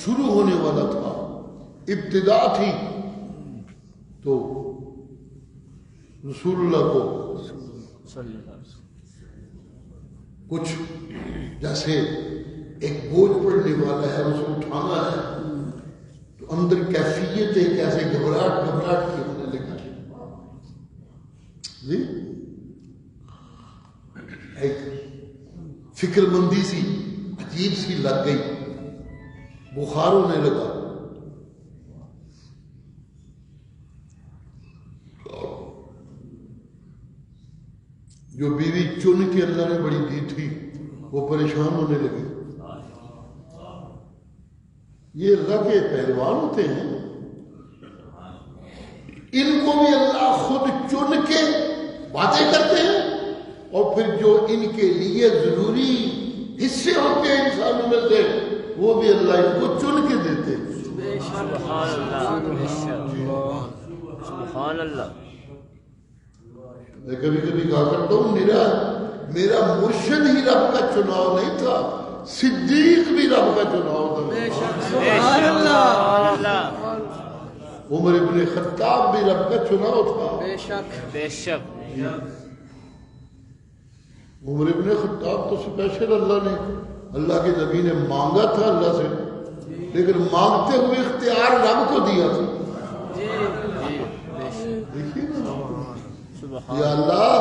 شروع ہونے والا تھا، ابتدا تھی، تو رسول اللہ کو صلی اللہ علیہ وسلم کچھ جیسے ایک بوجھ پڑنے والا ہے، اسے اٹھانا ہے، تو اندر کیفیت ایک ایسے گھبراہٹ کی ہونے لگا. جی ایک فکر مندی سی عجیب سی لگ گئی، بخار ہونے لگا. جو بیوی چن کے اللہ نے بڑی دی تھی وہ پریشان ہونے لگے. یہ اللہ کے پہلوان ہوتے ہیں، ان کو بھی اللہ خود چن کے باتیں کرتے ہیں، اور پھر جو ان کے لیے ضروری حصے ہوتے ہیں انسانوں میں سے وہ بھی اللہ ان کو چن کے دیتے ہیں. سبحان اللہ، سبحان اللہ. میں کبھی کبھی کہا کرتا ہوں میرا مرشد ہی رب کا چناؤ نہیں تھا، صدیق بھی رب کا چناؤ تھا. سبحان اللہ. عمر ابن خطاب بھی رب کا چناؤ تھا. بے شک. عمر ابن خطاب تو اسپیشل اللہ کے نبی نے مانگا تھا اللہ سے، لیکن مانگتے ہوئے اختیار رب کو دیا تھا. دیکھیے نا، یا اللہ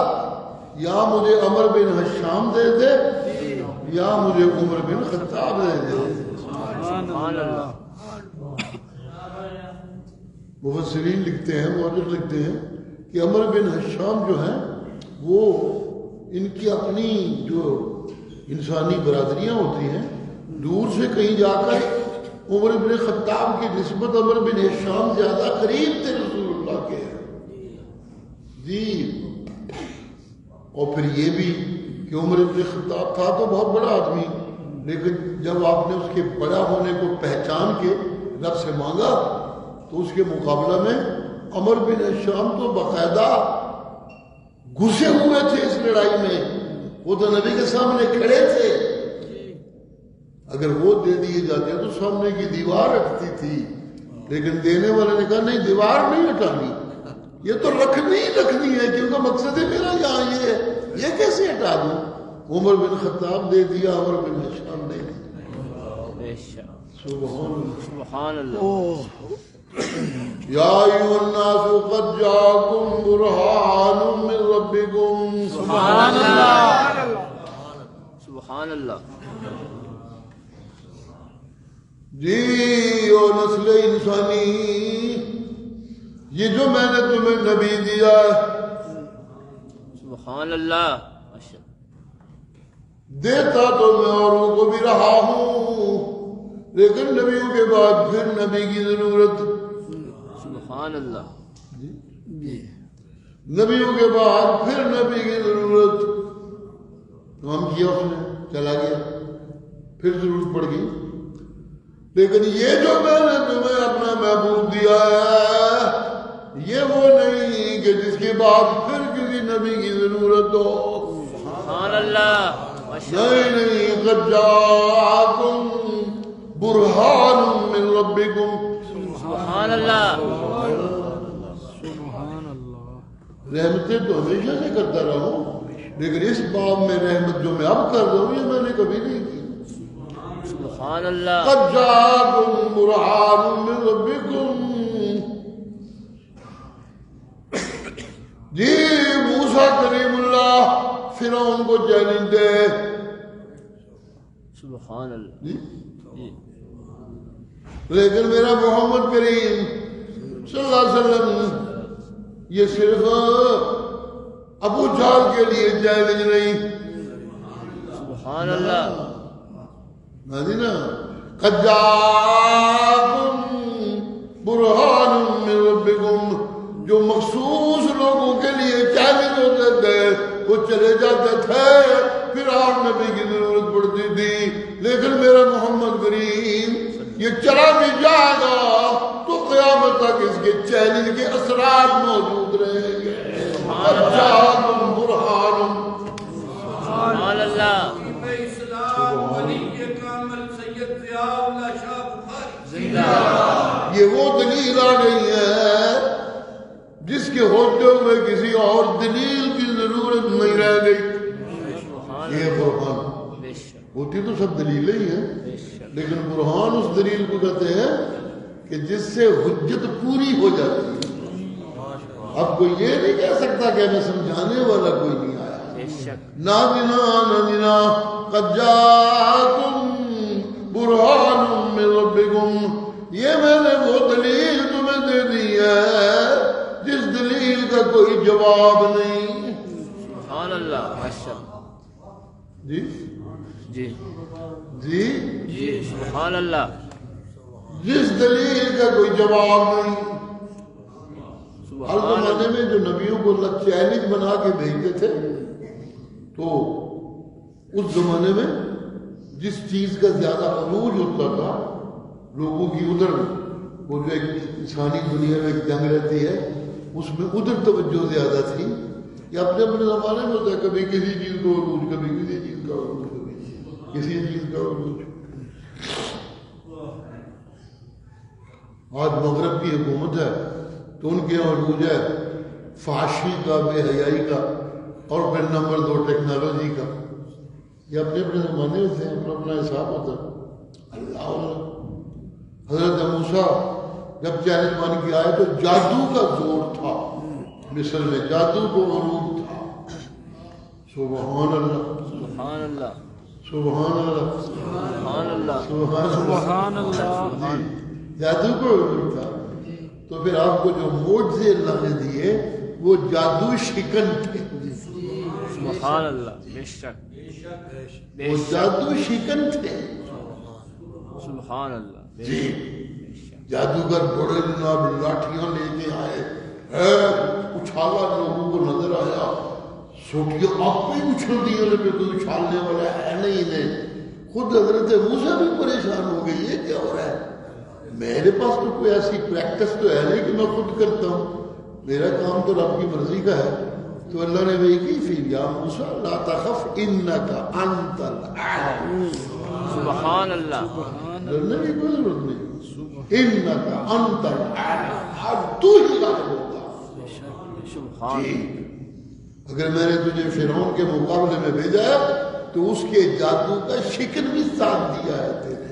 یا مجھے عمر بن حشام دے دے یا مجھے عمر بن خطاب دے دے. سبحان اللہ. مفسرین لکھتے ہیں، مؤرخ لکھتے ہیں کہ عمر بن حشام جو ہیں وہ ان کی اپنی جو انسانی برادریاں ہوتی ہیں دور سے کہیں جا کر عمر بن خطاب کی نسبت عمر بن حشام زیادہ قریب تھے رسول اللہ کے جی. اور پھر یہ بھی کہ عمر بن خطاب تھا تو بہت بڑا آدمی، لیکن جب آپ نے اس کے بڑا ہونے کو پہچان کے رب سے مانگا تو اس کے مقابلہ میں عمر بن حشام تو باقاعدہ گھسے ہوئے تھے اس لڑائی میں. وہ تو نبی کے سامنے کھڑے تھے، اگر وہ دے دیے جاتے تو سامنے کی دیوار ہٹتی تھی، لیکن دینے والے نے کہا نہیں دیوار نہیں ہٹانی، یہ تو رکھنی ہے کیونکہ مقصد ہے میرا یہاں یہ کیسے ہٹا دوں. عمر بن خطاب دے دیا، عمر بن حشام نے دیا. سبحان اللہ. یا ایھا الناس قد جاءکم برہان من ربکم. سبحان اللہ. سبحان اللہ. جی او نسل انسانی، یہ جو میں نے تمہیں نبی دیا ہے، سبحان اللہ. دیتا تو میں اوروں کو بھی رہا ہوں، لیکن نبیوں کے بعد پھر نبی کی ضرورت. سبحان اللہ. نبیوں کے بعد پھر نبی کی ضرورت. تو ہم کیا، اس نے چلا گیا، پھر ضرورت پڑ گئی. لیکن یہ جو میں نے تمہیں اپنا محبوب دیا ہے یہ وہ نہیں کہ جس کے بعد پھر کسی نبی کی ضرورت ہو. سبحان اللہ. نہیں قد جاءکم برہان من ربکم. سبحان اللہ. رحمتیں تو ہمیشہ سے کرتا رہا ہوں، لیکن اس باب میں رحمت جو میں اب کر رہا ہوں یہ میں نے کبھی نہیں کی. سبحان اللہ. قد جاءکم برہان من ربکم. جی موسیٰ کریم اللہ فرعون کو چیلنج دے. سبحان اللہ. جی لیکن میرا محمد کریم صلی اللہ علیہ وسلم یہ صرف ابو جہل کے لیے چیلنج نہیں. سبحان اللہ. نا قد جاءکم برہان من ربکم، جو مخصوص لوگوں کے لیے چیلنج ہوتے تھے وہ چلے جاتے تھے، پھر آپ نبی کی ضرورت پڑتی تھی. لیکن میرا محمد کریم یہ چلا بھی جائے گا تو قیامت تک اس کے چیلنج کے اثرات موجود رہیں گے. جاءکم برہان. سبحان اللہ. اسلام ولی کامل سید ضیاء اللہ شاہ بخاری. یہ وہ دلیل آ گئی ہے جس کے ہوتے ہوئے کسی اور دلیل کی ضرورت نہیں رہ گئی. یہ برہان ہوتی تو سب دلیلیں ہی ہیں، لیکن برہان اس دلیل کو کہتے ہیں کہ جس سے حجت پوری ہو جاتی ہے. اب کوئی یہ نہیں کہہ سکتا کہ ہمیں سمجھانے والا کوئی نہیں آیا. نادنا قد جاءکم برہان من ربکم، یہ میں نے وہ دلیل تمہیں دے دی ہے جس دلیل کا کوئی جواب نہیں. سبحان اللہ. جی جی جی جی سبحان اللہ جس دلیل کا کوئی جواب نہیں. ہر سبحان زمانے اللہ میں جو نبیوں کو اللہ چیلنج بنا کے بھیجتے تھے تو اس زمانے میں جس چیز کا زیادہ عروج ہوتا تھا لوگوں کی ادھر وہ جو ایک انسانی دنیا میں ایک جنگ رہتی ہے اس میں ادھر توجہ زیادہ تھی. یہ اپنے اپنے زمانے میں ہوتا ہے کبھی کسی چیز کا عروج کبھی کسی چیز کا عروج کبھی کسی چیز کا عروج. آج مغرب کی حکومت ہے تو ان کے یہاں عروج ہے فحاشی کا بے حیائی کا اور پھر نمبر 2 ٹیکنالوجی کا. یہ اپنے اپنے زمانے میں تھے اپنا اپنا حساب ہوتا ہے. اللہ حضرت موسیٰ جب چیلنج مان کے آئے تو جادو کا زور تھا مصر میں جادو کو عروج تھا. سبحان اللہ سبحان اللہ سبحان اللہ سبحان اللہ سبحان اللہ. جی جادو کو عروج تھا. تو پھر آپ کو جو معجزے اللہ نے دیے وہ جادو شکن تھے. سبحان اللہ بے شک بے وہ شک جادو شکن تھے. سبحان اللہ بے جی شک جادوگر بڑے جناب لاٹھیاں لے کے آئے اچھالا لوگوں کو نظر آیا سوٹیاں آپ پہ اچھل دی انہیں پہ کوئی اچھالنے والا ہے نہیں انہیں. خود حضرت موسیٰ بھی پریشان ہو گئی یہ کیا ہو رہا ہے میرے پاس تو کوئی ایسی پریکٹس تو ہے نہیں کہ میں خود کرتا ہوں میرا کام تو رب کی مرضی کا ہے. تو اللہ نے وہی کی پھر یا موسیٰ لا تخف انکا انت الاعلی. سبحان اللہ ڈرنے کی کوئی ضرورت نہیں. انکا انت الاعلی اب تو ہی غالب ہوگا. سبحان جی اگر میں نے تجھے فرعون کے مقابلے میں بھیجا ہے تو اس کے جادو کا شکن بھی ساتھ دیا ہے تیرے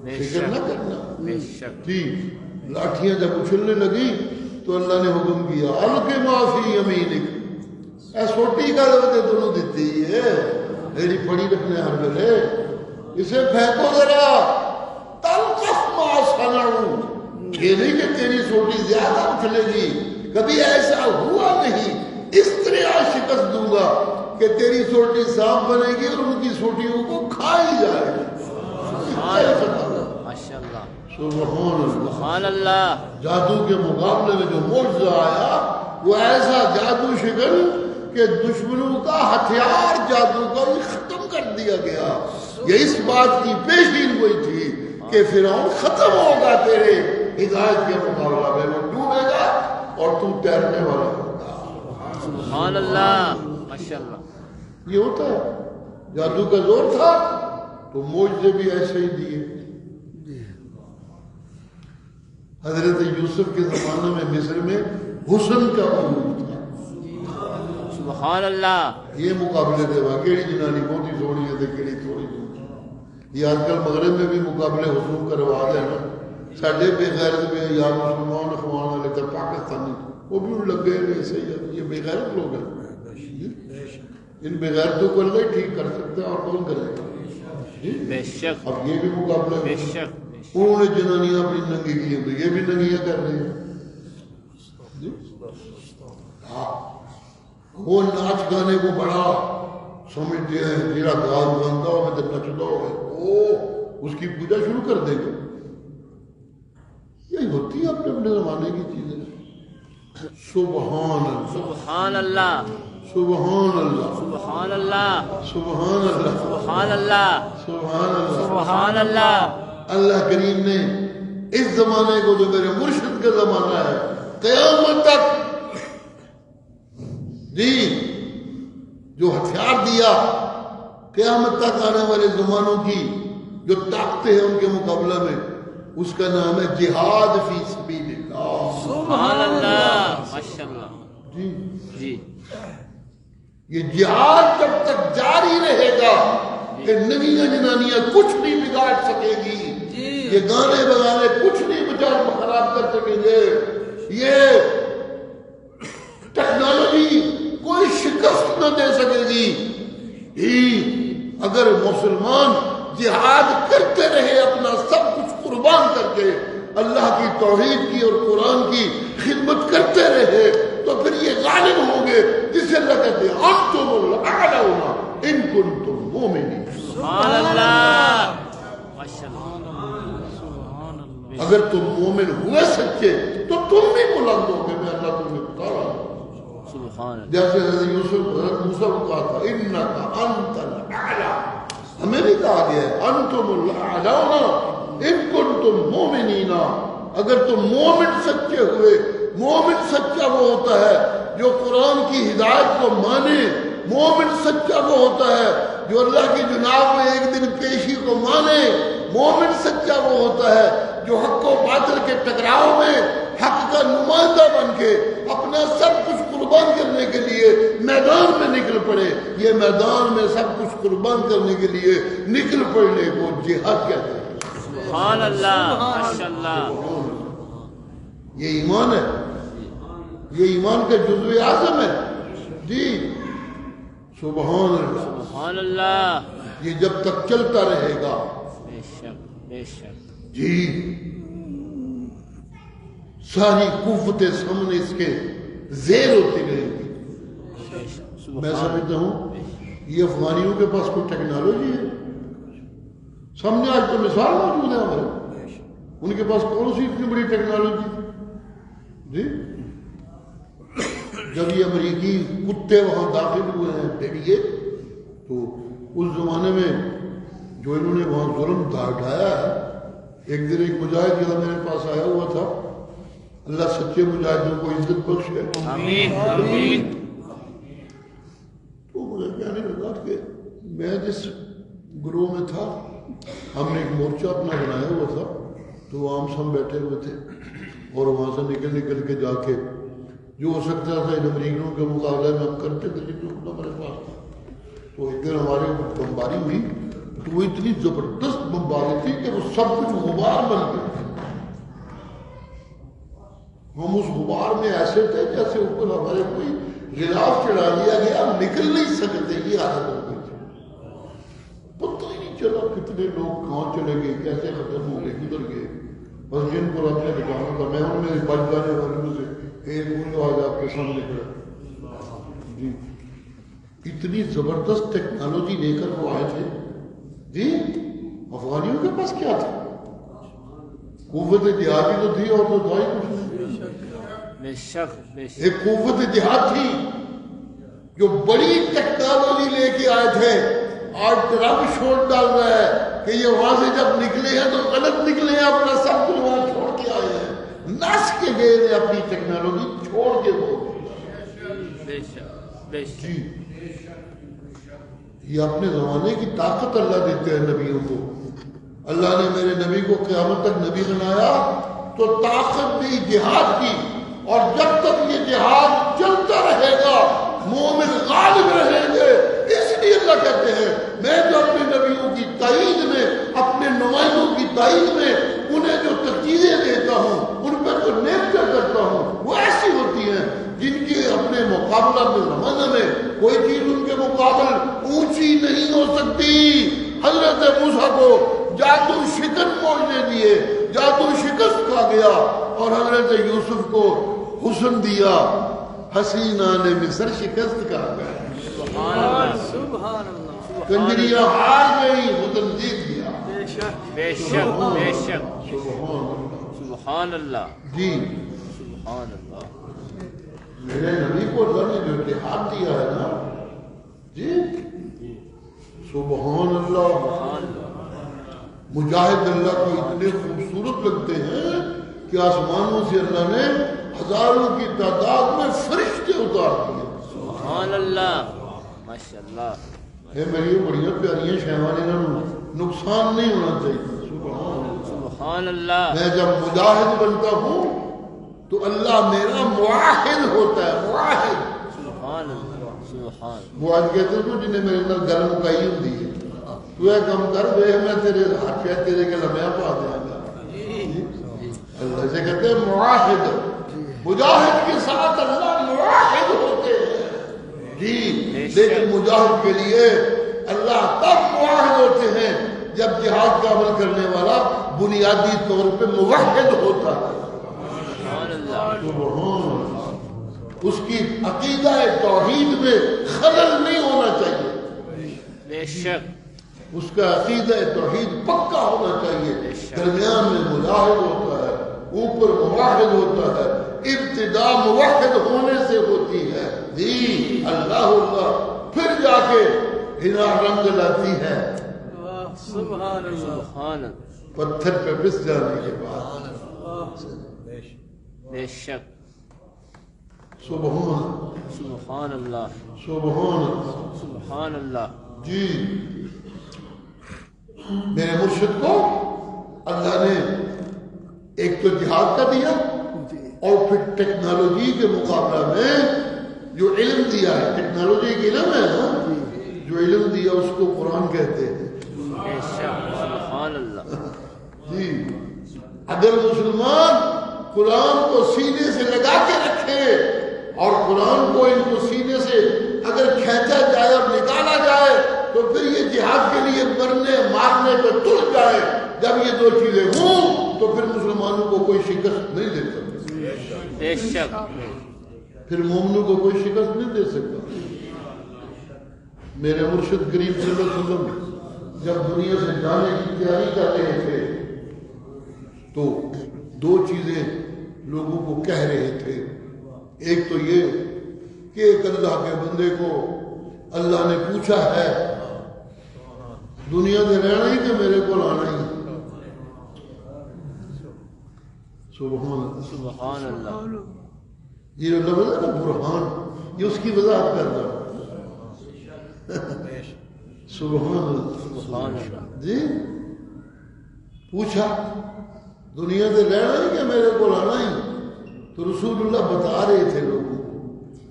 بے فکر نہ شک کرنا. بے شک جی لاٹھیاں جب اچھلنے لگی تو اللہ نے حکم کیا الق ما فی یمینک اے سوٹی کا دے دونوں دیتی ہے میری پڑی رکھنے ہر ویلے اسے پھینکو ذرا تلقف ما صنعوا. یہ نہیں کہ تیری سوٹی زیادہ اچھلے گی کبھی ایسا ہوا نہیں. اس طرح شکست دوں گا کہ تیری سوٹی صاف بنے گی اور ان کی سوٹیوں کو کھائی جائے گی. ماشاء اللہ سبحان اللہ. سبحان اللہ جادو کے مقابلے میں جو معجزہ آیا وہ ایسا جادو شکن کہ دشمنوں کا ہتھیار جادو کا ہی ختم کر دیا گیا. یہ اس بات کی پیشین ہوئی تھی کہ فرعون ختم ہوگا تیرے ہدایت کے مقابلہ میں وہ ڈوبے گا اور تو تیرنے والا ہوگا. سبحان اللہ ماشاء اللہ. یہ ہوتا ہے جادو کا زور تھا تو معجزے بھی ایسے ہی دیے. حضرت یوسف کے زمانے میں مصر میں حسن کا عروج تھا. سبحان اللہ. یہ مقابلے تھے وہاں کیڑی جنانی بہت ہی سونی ہے کیڑی تھوڑی سونی. یہ آج کل مغرب میں بھی مقابلے حسن کا رواج ہے نا. ساڈے بے غیرت میں یا مسلمان اخوان والے تھے پاکستانی وہ بھی لگ گئے نہیں صحیح ہے. یہ بے غیرت لوگ ہیں. ان بے غیرتوں کو اللہ ہی ٹھیک کر سکتے ہیں اور کون کرے گا. بے شک اب یہ بھی مقابلہ بے شک انہوں نے جنانیاں اپنی ننگی کی ہیں تو یہ بھی ننگیاں کر رہی ہیں. وہ ناچ گانے کو بڑا سمجھتے ہیں میرا گاؤں گاندہ ہو میں تو نچتا ہو اس کی پوجا شروع کر دیں گے. یہ ہوتی ہے اپنے اپنے زمانے کی چیزیں. سبحان اللہ سبحان اللہ سبحان اللہ سبحان اللہ سبحان اللہ سبحان اللہ سبحان اللہ. سبحان اللہ. اللہ کریم نے اس زمانے کو جو میرے مرشد کا زمانہ ہے قیامت تک جی جو ہتھیار دیا قیامت تک آنے والے زمانوں کی جو طاقتیں ہیں ان کے مقابلہ میں اس کا نام ہے جہاد فی سبیل اللہ. سبحان اللہ ماشاء اللہ. جی جی یہ جہاد جب تک جاری رہے گا کہ نویاں جنانیاں کچھ نہیں بگاڑ سکے گی. یہ گانے بگانے کچھ نہیں بچار خراب کر سکیں گے. یہ ٹیکنالوجی کوئی شکست نہ دے سکے گی. اگر مسلمان جہاد کرتے رہے اپنا سب کچھ قربان کر کے اللہ کی توحید کی اور قرآن کی خدمت کرتے رہے تو پھر یہ غالب ہوں گے جسے اللہ کہتے ہیں انتم الاعلون ان کنتم مومنین. سبحان اللہ ماشاءاللہ. اگر تم مومن ہوئے سچے تو تم بھی بلند ہو گے. میں اللہ تمہیں بتا رہا ہوں. سبحان اللہ. جیسے حضرت یوسف حضرت موسیٰ کو کہا تھا انک انت الاعلی. ہمیں بھی کہا گیا ہے انتم الاعلون ان کنتم مومنین. اگر تم مومن سچے ہوئے. مومن سچا وہ ہوتا ہے جو قرآن کی ہدایت کو مانے. مومن سچا وہ ہوتا ہے جو اللہ کی جناب میں ایک دن پیشی کو مانے. مومن سچا وہ ہوتا ہے جو حق و باطل کے ٹکراؤ میں حق کا نمائندہ بن کے اپنا سب کچھ قربان کرنے کے لیے میدان میں نکل پڑے. یہ میدان میں سب کچھ قربان کرنے کے لیے نکل پڑنے کو جہاد کہتے ہیں. سبحان اللہ ماشاءاللہ. یہ ایمان ہے. یہ ایمان کا جزو اعظم ہے. جی سبحان اللہ. سبحان اللہ. یہ جب تک چلتا رہے گا بے شک بے شک. جی ساری قوتیں سامنے اس کے زیر ہوتی رہیں گی. میں سمجھتا ہوں یہ افغانیوں کے پاس کوئی ٹیکنالوجی ہے. سامنے آج تو مثال موجود ہے ہمارے. ان کے پاس کون سی اتنی بڑی ٹیکنالوجی. جی جب یہ امریکی کتے وہاں داخل ہوئے ہیں ڈیڈیے تو اس زمانے میں جو انہوں نے وہاں ظلم ڈھایا ہے. ایک دن ایک مجاہد یہاں میرے پاس آیا ہوا تھا. اللہ سچے مجاہدوں کو عزت بخشے. آمین آمین. تو مجھے کہنے لگا کہ میں جس گروہ میں تھا ہم نے ایک مورچہ اپنا بنایا ہوا تھا تو وہاں ہم بیٹھے ہوئے تھے اور وہاں سے نکل کے جا کے جو ہو سکتا تھا ان امریکیوں کے مقابلے میں ہم کرتے تھے جو ہمارے پاس تھا. تو ایک دن ہمارے اوپر بمباری ہوئی تو وہ اتنی زبردست بمباری تھی کہ وہ سب کچھ غبار بن گئے. ہم اس غبار میں ایسے تھے جیسے اوپر ہمارے کوئی غلاف چڑھا دیا گیا. ہم نکل نہیں سکتے. یہ حالت ہو گئی تھی. پتہ ہی نہیں چلا کتنے لوگ کہاں چلے گئے کیسے ختم ہو گئے کدھر گئے. بس جن کو رب نے بچانا تھا میں ان میں بچ جانے والوں سے ایک پورا آج آپ کے سامنے کھڑا. جی اتنی زبردست ٹیکنالوجی لے کر وہ آئے تھے. جی افغانیوں کے پاس کیا تھا. قوت جہادی تو تھی اور تو تھا ہی کچھ نہیں. بے شک بے شک. ایک قوت جہاد تھی جو بڑی ٹیکنالوجی لے کے آئے تھے. آج رب چھوڑ ڈال رہا ہے کہ یہ وہاں سے جب نکلے ہیں تو غلط نکلے ہیں. اپنا سب کچھ وہاں چھوڑ کے آئے ہیں. نس کے گئے نے اپنی ٹیکنالوجی چھوڑ کے وہ. بے شک بے شک. جی یہ اپنے زمانے کی طاقت اللہ دیتے ہیں نبیوں کو. اللہ نے میرے نبی کو قیامت تک نبی بنایا تو طاقت دی جہاد کی. اور جب تک یہ جہاد چلتا رہے گا مومن غالب رہیں گے. اس لیے اللہ کہتے ہیں میں جو اپنے نبیوں کی تائید میں اپنے نمائندوں کی تائید میں انہیں جو ترجیحیں دیتا ہوں ان پر جو نیچر کرتا ہوں وہ ایسی ہوتی ہیں جن کی اپنے مقابلہ کے زمانے میں کوئی چیز ان کے مقابل اونچی نہیں ہو سکتی. حضرت موسیٰ کو جادو شکن موجے دیے. جادو شکست کھا گیا اور حضرت یوسف کو حسن دیا. حسینہ نے مصر شکست کھا گیا. سبحان اللہ. کنجریاں ہار گئی حسن جیت گیا. بے شک بے شک. سبحان اللہ. جی سبحان اللہ. میرے نبی کو اللہ نے جو جہاد دیا ہے نا. جی سبحان اللہ. مجاہد اللہ کو اتنے خوبصورت لگتے ہیں کہ آسمانوں سے اللہ نے ہزاروں کی تعداد میں فرشتے اتار دیے. سبحان اللہ ماشاءاللہ. میری بڑی پیاری شہوان انہوں نقصان نہیں ہونا چاہیے. سبحان اللہ. میں جب مجاہد بنتا ہوں تو اللہ میرا معاہد ہوتا ہے. معاہد. سبحان اللہ. سبحان. وہ آج کہتے ہیں جنہیں میرے اندر گل مکائی ہوتی ہے تو یہ کام کر دے میں تیرے ہاتھ پہ تیرے کے لمحہ پا دیا گا. اللہ سے کہتے ہیں معاہد. مجاہد کے ساتھ اللہ معاہد ہوتے ہیں. جی لیکن مجاہد کے لیے اللہ تب معاہد ہوتے ہیں جب جہاد کا عمل کرنے والا بنیادی طور پہ موحد ہوتا ہے. اس کی عقیدہ توحید میں خلل نہیں ہونا چاہیے. بے شک اس کا عقیدہ توحید پکا ہونا چاہیے. درمیان میں مجاہد ہوتا ہے, اوپر موحد ہوتا ہے. ابتدا موحد ہونے سے ہوتی ہے جی اللہ اللہ, پھر جا کے ہنا رنگ لاتی ہے سبحان اللہ. سبحان اللہ. پتھر پہ پس جانے کے بعد. بے شک. سبحان سبحان اللہ. سبحان سبحان اللہ. جی میرے مرشد کو اللہ نے ایک تو جہاد کا دیا, اور پھر ٹیکنالوجی کے مقابلہ میں جو علم دیا ہے, ٹیکنالوجی ایک علم ہے نا, جو علم دیا اس کو قرآن کہتے ہیں. بے شک. سبحان اللہ. جی اگر مسلمان قرآن کو سینے سے لگا کے رکھے, اور قرآن کو ان کو سینے سے اگر کھینچا جائے اور نکالا جائے, تو پھر یہ جہاد کے لیے مرنے مارنے پہ تل جائے. جب یہ دو چیزیں ہوں تو پھر مسلمانوں کو کوئی شکست نہیں دے سکتا. بے شک. پھر مومنوں کو کوئی شکست نہیں دے سکتا. میرے مرشد کریم صلی اللہ علیہ وسلم جب دنیا سے جانے کی تیاری کر رہے تھے تو دو چیزیں لوگوں کو کہہ رہے تھے. ایک تو یہ کہ ایک اللہ کے بندے کو اللہ نے پوچھا ہے دنیا سے رہنا ہی کہ میرے کو آنا ہی. سبحان اللہ. سبحان اللہ. یہ جو لفظ ہے نا برہان, یہ اس کی وضاحت کر رہا ہوں. سبحان اللہ. سبحان اللہ. جی پوچھا دنیا سے رہنا ہی کہ میرے کو آنا ہی, تو رسول اللہ بتا رہے تھے لوگوں کو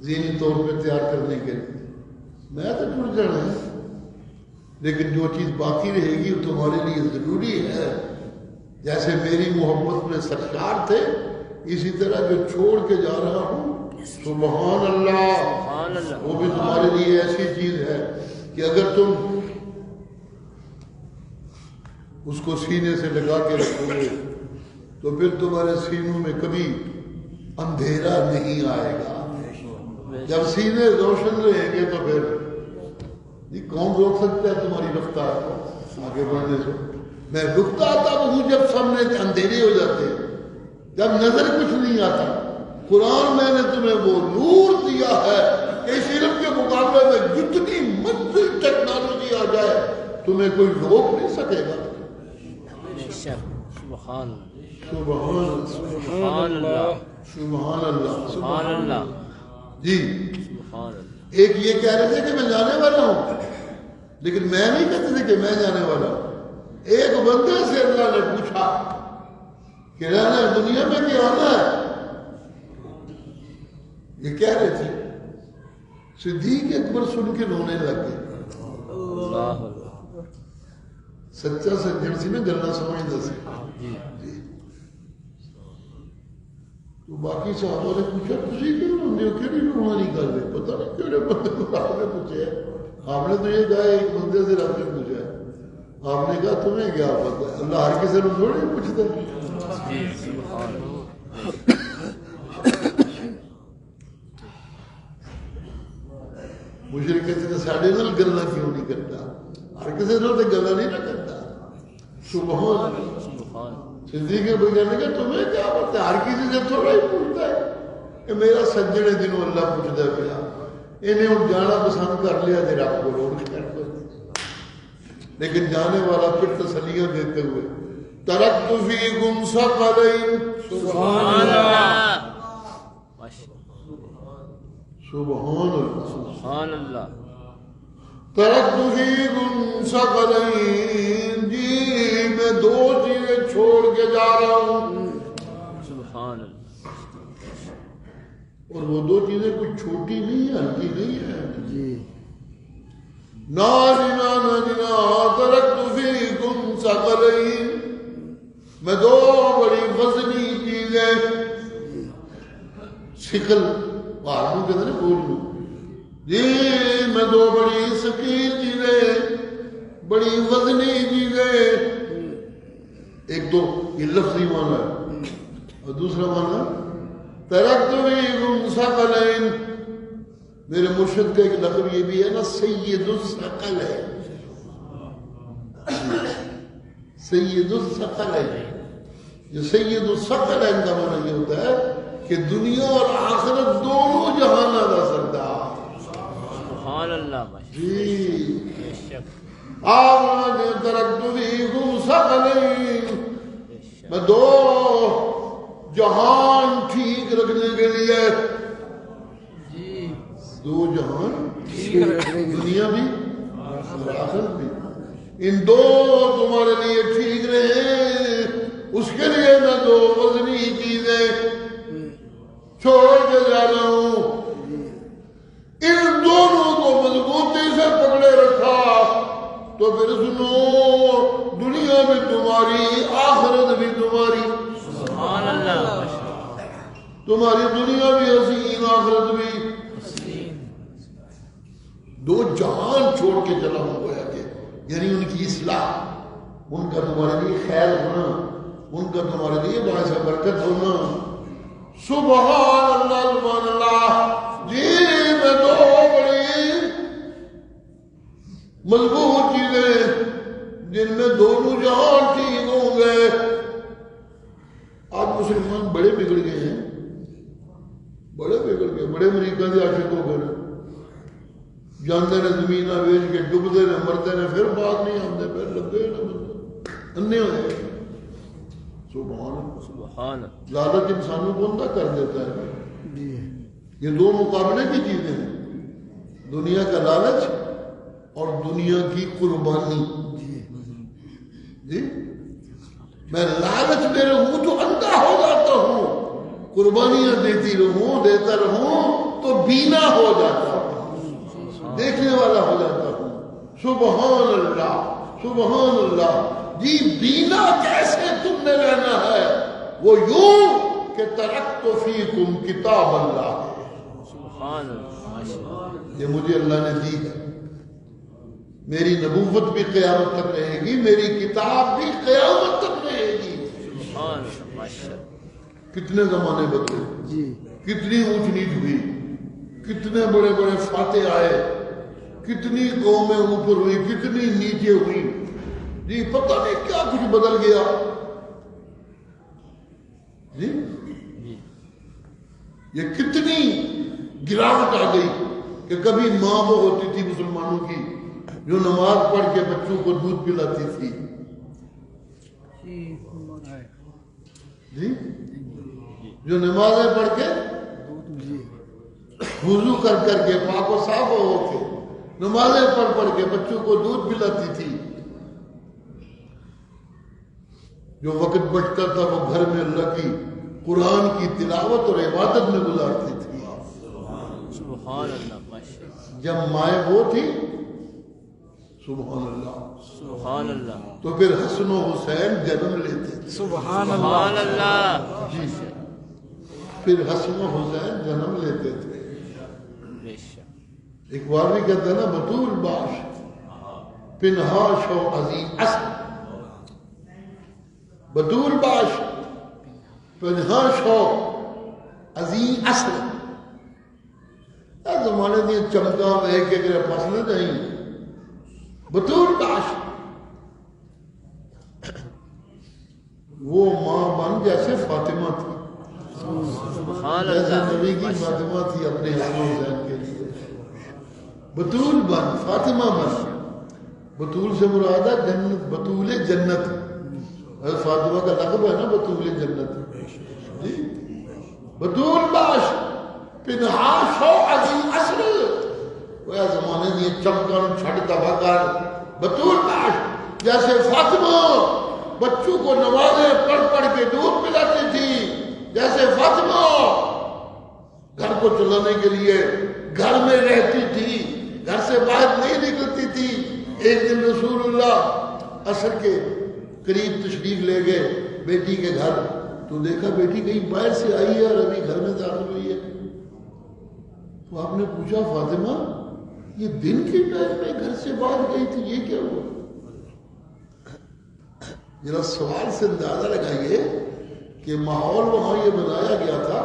ذہنی طور پہ تیار کرنے کے لیے, میں تو ٹوٹ جانا ہے, لیکن جو چیز باقی رہے گی وہ تمہارے لیے ضروری ہے. جیسے میری محبت میں سرکار تھے, اسی طرح جو چھوڑ کے جا رہا ہوں سبحان اللہ, سبحان اللہ. وہ بھی تمہارے لیے ایسی چیز ہے کہ اگر تم اس کو سینے سے لگا کے رکھو گے تو پھر تمہارے سینوں میں کبھی اندھیرا نہیں آئے گا. جب سینے روشن رہیں گے تو پھر کون روک سکتا ہے تمہاری رفتار کو آگے بڑھنے سے. میں رکتا تب ہوں جب سامنے اندھیرے ہو جاتے, جب نظر کچھ نہیں آتا. قرآن میں نے تمہیں وہ نور دیا ہے کہ اس علم کے مقابلے میں جتنی منزل ٹیکنالوجی آ جائے تمہیں کوئی روک نہیں سکے گا. بے شک. سبحان اللہ. سبحان سبحان اللہ. سبحان اللہ. سبحان اللہ. جی سبحان اللہ. ایک یہ کہہ رہے تھے کہ میں جانے والا ہوں, لیکن میں نہیں کہتے تھے کہ میں جانے والا ہوں. ایک بندے سے اللہ نے پوچھا کہ رہنا دنیا میں کیا آنا ہے, یہ کہہ رہے تھے. صدیق اکبر سن کے رونے لگ گئے. اللہ. سچا سجن سی نا گلا سمجھتا سی. تو باقی صحابہ نے پوچھا تھی کیوں روندے ہو, کیوں رونا نہیں کر رہے؟ پتہ نہیں کیڑے بندے کو آپ نے پوچھا ہے. آپ نے تو یہ کہا ایک بندے سے رب نے پوچھا ہے. آپ نے کہا تمہیں کیا پتہ ہے, اللہ ہر کسی کو تھوڑی پوچھتا ہے. مشرک کہتے ہیں ساڈے نال گلاں کیوں نہیں کرتا, ہر کسی نال تے گلاں نہیں نہ کرتا. سبحان سبحان. صدیق بھائی نے کہا تمہیں کیا پتہ ہے, ہر کسی سے تھوڑا ہی پوچھتا ہے. کہ میرا سجن ہے جنہوں اللہ پوچھتا پیا, انہیں ہوں جانا پسند کر لیا تے رب کو روک کر. لیکن جانے والا پھر تسلیاں دیتے ہوئے ترکت فیکم ثقلین. سبحان اللہ. سبحان اللہ. سبحان اللہ. ترکت فیکم ثقلین, جی میں دو چیزیں چھوڑ کے جا رہا ہوں. سبحان اللہ. اور وہ دو چیزیں کچھ چھوٹی نہیں ہے, ہلکی نہیں ہے. جی ناجنا ناجنا ترکت فیکم ثقلین, میں دو بڑی وزنی چیزیں, ثقل پہاڑوں کے اندر بول لوں جی, میں دو بڑی ثقیل چیزیں, بڑی وزنی چیزیں. ایک تو یہ لفظی معنی ہے, اور دوسرا معنی ترکت فیکم ثقلین. میرے مرشد کا ایک لقب یہ بھی ہے نا, سید الثقل ہے. سید الثقلین. یہ سید الثقلین کا معنی یہ ہوتا ہے کہ دنیا اور آخرت دونوں جہانوں کا سردار. سبحان اللہ. جی بے شک آپ نے ترکت فیکم ثقلین، میں دو جہان ٹھیک رکھنے کے لیے، جی دو جہان ٹھیک رکھنے کے دنیا بھی اور آخرت بھی، ان دو تمہارے لیے ٹھیک رہے، اس کے لیے میں دو وزنی چیزیں چھوڑ کے جا رہا ہوں. ان دونوں کو مضبوطی سے پکڑے رکھا تو پھر سنو، دنیا بھی تمہاری، آخرت بھی تمہاری. سبحان اللہ. تمہاری دنیا بھی حسین، آخرت بھی. دو جہان چھوڑ کے چلا ہوں گویا کہ، یعنی ان کی اصلاح، ان کا تمہارے لیے خیر ہونا، ان کا تمہارے لیے باعث برکت ہونا. سبحان اللہ سبحان اللہ. جی میں دو بڑی مضبوط چیزیں جن میں دونوں جہان ٹھیک ہوں گے. آج مسلمان بڑے بگڑ گئے ہیں، بڑے بگڑ گئے، بڑے امریکہ کے عاشق ہو گئے، جاندے نے زمین ویچ کے ڈبدے نے مرتے نے، پھر بات نہیں آتے، پھر لگے نہ بندے انے ہوئے. سبحان اللہ. سبحان. لالچ انسانوں کو اندھا کر دیتا ہے. یہ دو مقابلے کی چیزیں ہیں، دنیا کا لالچ اور دنیا کی قربانی. جی میں لالچ میں رہوں تو اندھا ہو جاتا ہوں، قربانیاں دیتا رہوں تو بینا ہو جاتا ہوں، دیکھنے والا ہو جاتا ہوں. سبحان اللہ سبحان اللہ. جی بینا کیسے تم نے رہنا ہے؟ وہ یوں کہ ترکت فیکم کتاب اللہ. سبحان اللہ. یہ مجھے اللہ نے دی ہے، میری نبوت بھی قیامت تک رہے گی، میری کتاب بھی قیامت تک رہے گی. سبحان اللہ. کتنے زمانے بدلے، جی کتنی اونچ نیچ ہوئی، کتنے بڑے بڑے فاتح آئے، کتنی قومیں اوپر ہوئی، کتنی نیچے ہوئی. جی پتہ نہیں کیا کچھ بدل گیا. جی یہ کتنی گراوٹ آ گئی کہ کبھی ماں وہ ہوتی تھی مسلمانوں کی جو نماز پڑھ کے بچوں کو دودھ پلاتی تھی. جی جو نمازیں پڑھ کے وضو کر کے پاک و صاف ہو کے نمازیں پڑھ کے بچوں کو دودھ پلاتی تھی. جو وقت بچتا تھا وہ گھر میں اللہ کی قرآن کی تلاوت اور عبادت میں گزارتی تھی. سبحان اللہ. جب مائیں وہ تھی سبحان اللہ سبحان اللہ. تو پھر حسن و حسین جنم لیتے تھے. سبحان سبحان اللہ. اللہ. جی پھر حسن و حسین جنم لیتے تھے. بے شک. ایک بار بھی کہتے ہیں نا، بطول باش پنہاش و عظیم اصل. بطول باش پنہاش و عظیم اصل. زمانے دیا چمکا ایک ایک پاس نہ جائیں. بطول باش وہ ماں بن جیسے فاطمہ تھی، سبحان جیسے اللہ. نبی کی فاطمہ تھی اپنے حسن و حسین کے لیے. بطول بن، فاطمہ بن. بطول سے مراد ہے جنت، بطول جنت. فاطمہ کا لقب ہے نا بطول جنت. جی بطول باش پنہاش و عظیم اصل. وہ زمانے دی چمکن چھڑ دبا کر بطول باش جیسے فاطمہ بچوں کو نمازیں پڑھ کے دودھ پلاتی تھی، جیسے فاطمہ گھر کو چلانے کے لیے گھر میں رہتی تھی، گھر سے باہر نہیں نکلتی تھی. ایک دن رسول اللہ عصر کے قریب تشریف لے گئے بیٹی کے گھر، تو دیکھا بیٹی کہیں باہر سے آئی ہے اور ابھی گھر میں داخل ہوئی ہے. تو آپ نے پوچھا فاطمہ یہ دن کے ٹائم میں گھر سے باہر گئی تھی، یہ کیا ہوا؟ ذرا سوال سے اندازہ لگائیے کہ ماحول وہاں یہ بنایا گیا تھا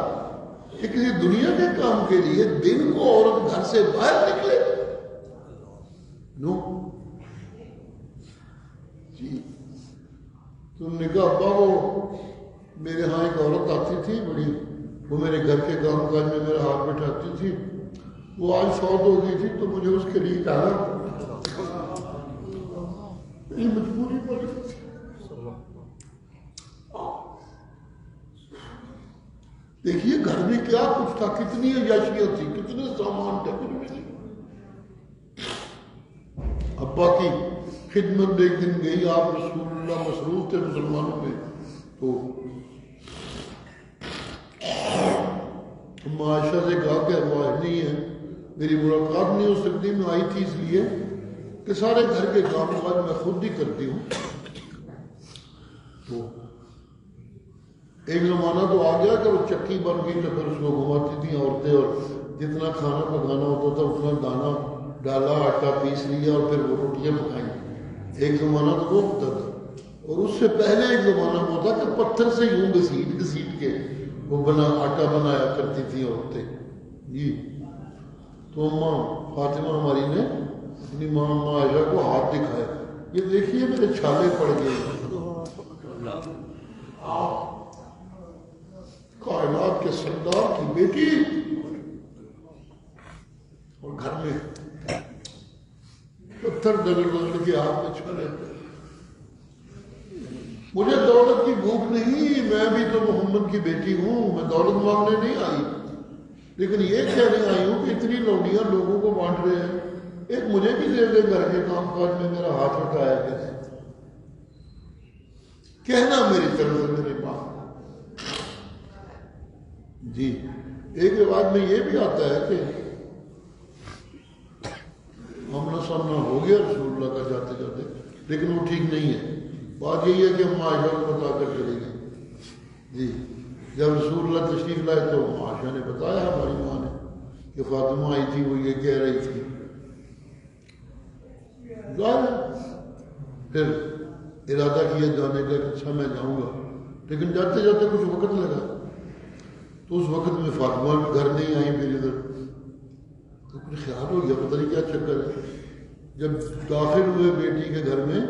کہ کسی دنیا کے کام کے لیے دن کو عورت گھر سے باہر نکلے. نو تم نے کہا ابا وہ میرے ہاں ایک عورت آتی تھی بڑی، وہ میرے گھر کے کام کاج میں میرا ہاتھ بٹھاتی تھی، وہ آج فوت ہو گئی تھی تو مجھے اس کے لیے ڈالا، یہ مجبوری پڑ گئی تھی۔ دیکھیے گھر میں کیا کچھ تھا، کتنی عیاشیاں تھی، کتنے سامان تھے، کچھ بھی نہیں۔ ابا کی خدمت ایک دن گئی، آپ رسول اللہ مصروف تھے مسلمانوں میں، تو معاشرہ سے کہا کہ ابا نہیں ہے، میری ملاقات نہیں ہو سکتی، میں آئی تھی اس لیے کہ سارے گھر کے کام کاج میں خود ہی کرتی ہوں۔ تو ایک زمانہ تو آ گیا کہ وہ چکی بن گئی تو پھر اس کو گھماتی تھیں عورتیں، اور جتنا کھانا پکانا ہوتا تھا اتنا دانا ڈالا، آٹا پیس لیا اور پھر وہ روٹیاں پکائیں۔ ایک زمانہ تو وہ ہوتا تھا، اور اس سے پہلے ایک زمانہ وہ تھا کہ پتھر سے یوں گھسیٹ کے وہ آٹا بنایا کرتی تھی عورتیں جی۔ تو اماں فاطمہ ہماری نے اپنی ماں عائشہ کو ہاتھ دکھایا، یہ دیکھیے میرے چھالے پڑ گئے، کائنات کے سردار کی بیٹی اور گھر میں پتھر ڈگڑ کے ہاتھ میں چھالے پڑے۔ مجھے دولت کی بھوک نہیں، میں بھی تو محمد کی بیٹی ہوں، میں دولت مانگنے نہیں آئی، لیکن یہ کہنے آئی ہوں کہ اتنی لوڈیاں لوگوں کو بانٹ رہے ہیں، ایک مجھے بھی دے دے، گھر کے کام کاج میں میرا ہاتھ اٹھایا کرے، کہنا میری طرف سے میرے باپ جی۔ ایک رواج میں یہ بھی آتا ہے کہ آمنا سامنا ہو گیا رسول اللہ کا جاتے جاتے، لیکن وہ ٹھیک نہیں ہے۔ بات یہی ہے کہ ہم عائشہ کو بتا کر چلے گئے جی۔ جب رسول اللہ تشریف لائے تو عائشہ نے بتایا ہماری ماں نے کہ فاطمہ آئی تھی، وہ یہ کہہ رہی تھی، پھر ارادہ کیا جانے کا کہ اچھا میں جاؤں گا، لیکن جاتے جاتے کچھ وقت لگا، تو اس وقت میں فاطمہ بھی گھر نہیں آئی، پھر ادھر تو کچھ خیال ہو گیا پتہ نہیں کیا چکر ہے۔ جب داخل ہوئے بیٹی کے گھر میں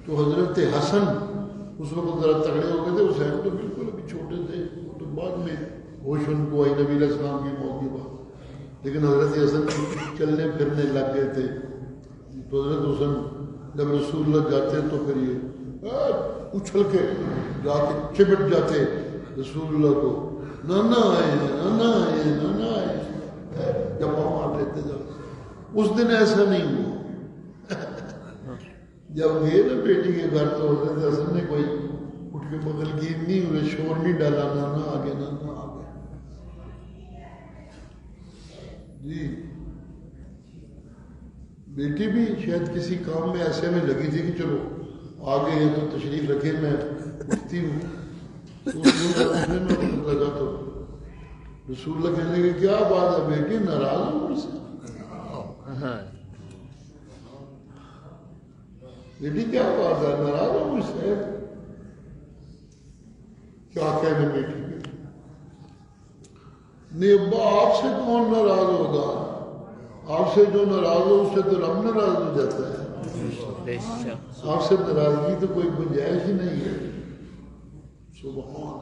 تو حضرت حسن اس وقت ذرا تگڑے ہو گئے تھے، حسین تو بالکل ابھی چھوٹے تھے، تو بعد میں ہوش ان کو آئی نبی علیہ السلام کی موت کے بعد، لیکن حضرت حسن چلنے پھرنے لگ گئے تھے۔ تو حضرت حسن جب رسول اللہ جاتے تو پھر یہ اچھل کے جا کے چپٹ جاتے رسول اللہ کو، نانا آئے نانا آئے نانا آئے، جب مار لیتے جاتے۔ اس دن ایسا نہیں ہوا، جب گئے نا بیٹی کے گھر تو حضرت حسن نے کوئی اٹھ کے بغل کی نہیں ہوئے، شور نہیں ڈالا، نانا آگے نانا آگے جی۔ بیٹی بھی شاید کسی کام میں ایسے میں لگی تھی کہ چلو آگے ہیں تو تشریف رکھے، میں اٹھتی ہوں تو اس میں لگا تو رسول اللہ کہنے لگے کیا بات ہے بیٹی، ناراض ہو مجھ سے؟ بیٹی کیا بات ہے، ناراض ہو مجھ سے؟ کیا کہنے بیٹی نہیں ابا آپ سے کون ناراض ہوگا، آپ سے جو ناراض ہو اس سے تو رب ناراض ہو جاتا ہے، آپ سے ناراضگی تو کوئی گنجائش ہی نہیں ہے۔ سبحان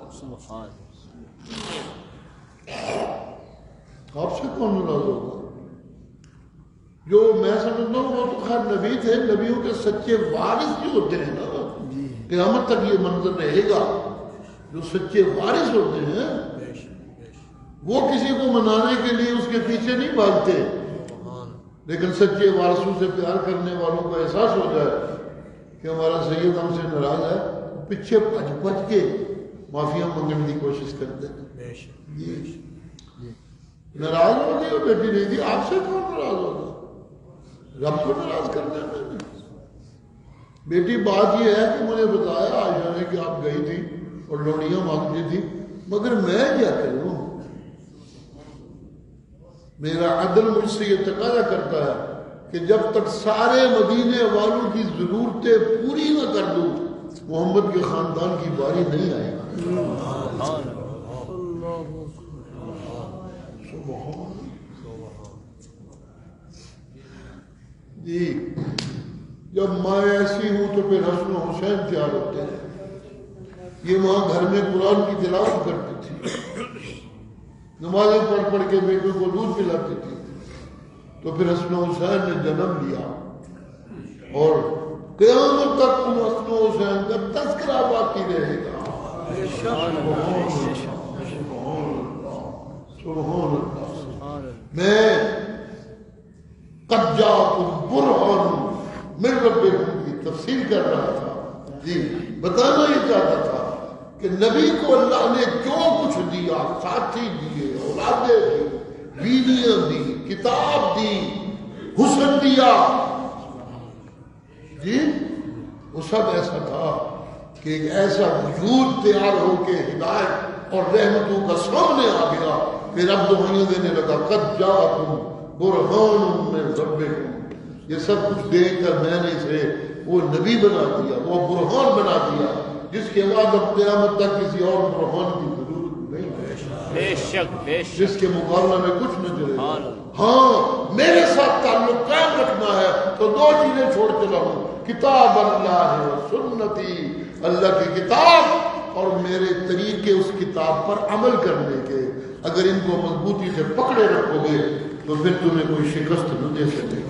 آپ سے کون ناراض ہوگا؟ جو میں سمجھتا ہوں وہ تو خیر نبی تھے، نبیوں کے سچے وارث جو ہوتے ہیں نا، قیامت تک یہ منظر رہے گا، جو سچے وارث ہوتے ہیں وہ کسی کو منانے کے لیے اس کے پیچھے نہیں بھاگتے، لیکن سچے وارثوں سے پیار کرنے والوں کو احساس ہو جائے کہ ہمارا سید ہم سے ناراض ہے، پیچھے بچ بچ کے معافیاں مانگنے کی کوشش کرتے ہیں۔ ناراض ہو گئی اور بیٹی نہیں تھی، آپ سے کون ناراض ہوگا، رب کو ناراض کرنا ہے میں نے۔ بیٹی بات یہ ہے کہ مجھے بتایا عائشہ نے کہ آپ گئی تھی اور لوڑیاں مانگتی تھی، مگر میں کیا کروں، میرا عدل مجھ سے یہ تقاضا کرتا ہے کہ جب تک سارے مدینے والوں کی ضرورتیں پوری نہ کر دوں محمد کے خاندان کی باری نہیں آئے گی۔ جی جب ماں ایسی ہوں تو پھر حسن و حسین تیار ہوتے ہیں، یہ وہاں گھر میں قرآن کی تلاوت کرتی تھی، نمازیں پڑھ پڑھ کے بیٹوں کو دودھ پلاتی تھی. تو پھر حسن حسین نے جنم لیا اور قیامت تک ان حسن حسین کا تذکرہ باقی رہے گا. سبحان اللہ. میں قد جاءکم برہان من ربکم کی تفسیر کر رہا تھا. جی بتانا ہی چاہتا تھا کہ نبی کو اللہ نے جو کچھ دیا، ساتھی دیے، اولادیں دی، بیویاں دی، کتاب دی، حسن دیا، جی وہ سب ایسا تھا کہ ایک ایسا وجود تیار ہو کے ہدایت اور رحمتوں کا سامنے آ گیا. پھر اب دعائیں دینے لگا قد جاءکم برہان من ربکم. یہ سب کچھ دے کر میں نے اسے وہ نبی بنا دیا، وہ برہان بنا دیا جس کے بعد اب قیامت تک کسی اور برہان کی ضرورت نہیں ہے. بے شک بے شک. جس کے مقابلہ میں کچھ نہ چلے. ہاں میرے ساتھ تعلق قائم رکھنا ہے تو دو چیزیں چھوڑ کے لاؤں، کتاب اللہ و سنتی، اللہ کی کتاب اور میرے طریقے اس کتاب پر عمل کرنے کے. اگر ان کو مضبوطی سے پکڑے رکھو گے تو پھر تمہیں کوئی شکست نہ دے سکے.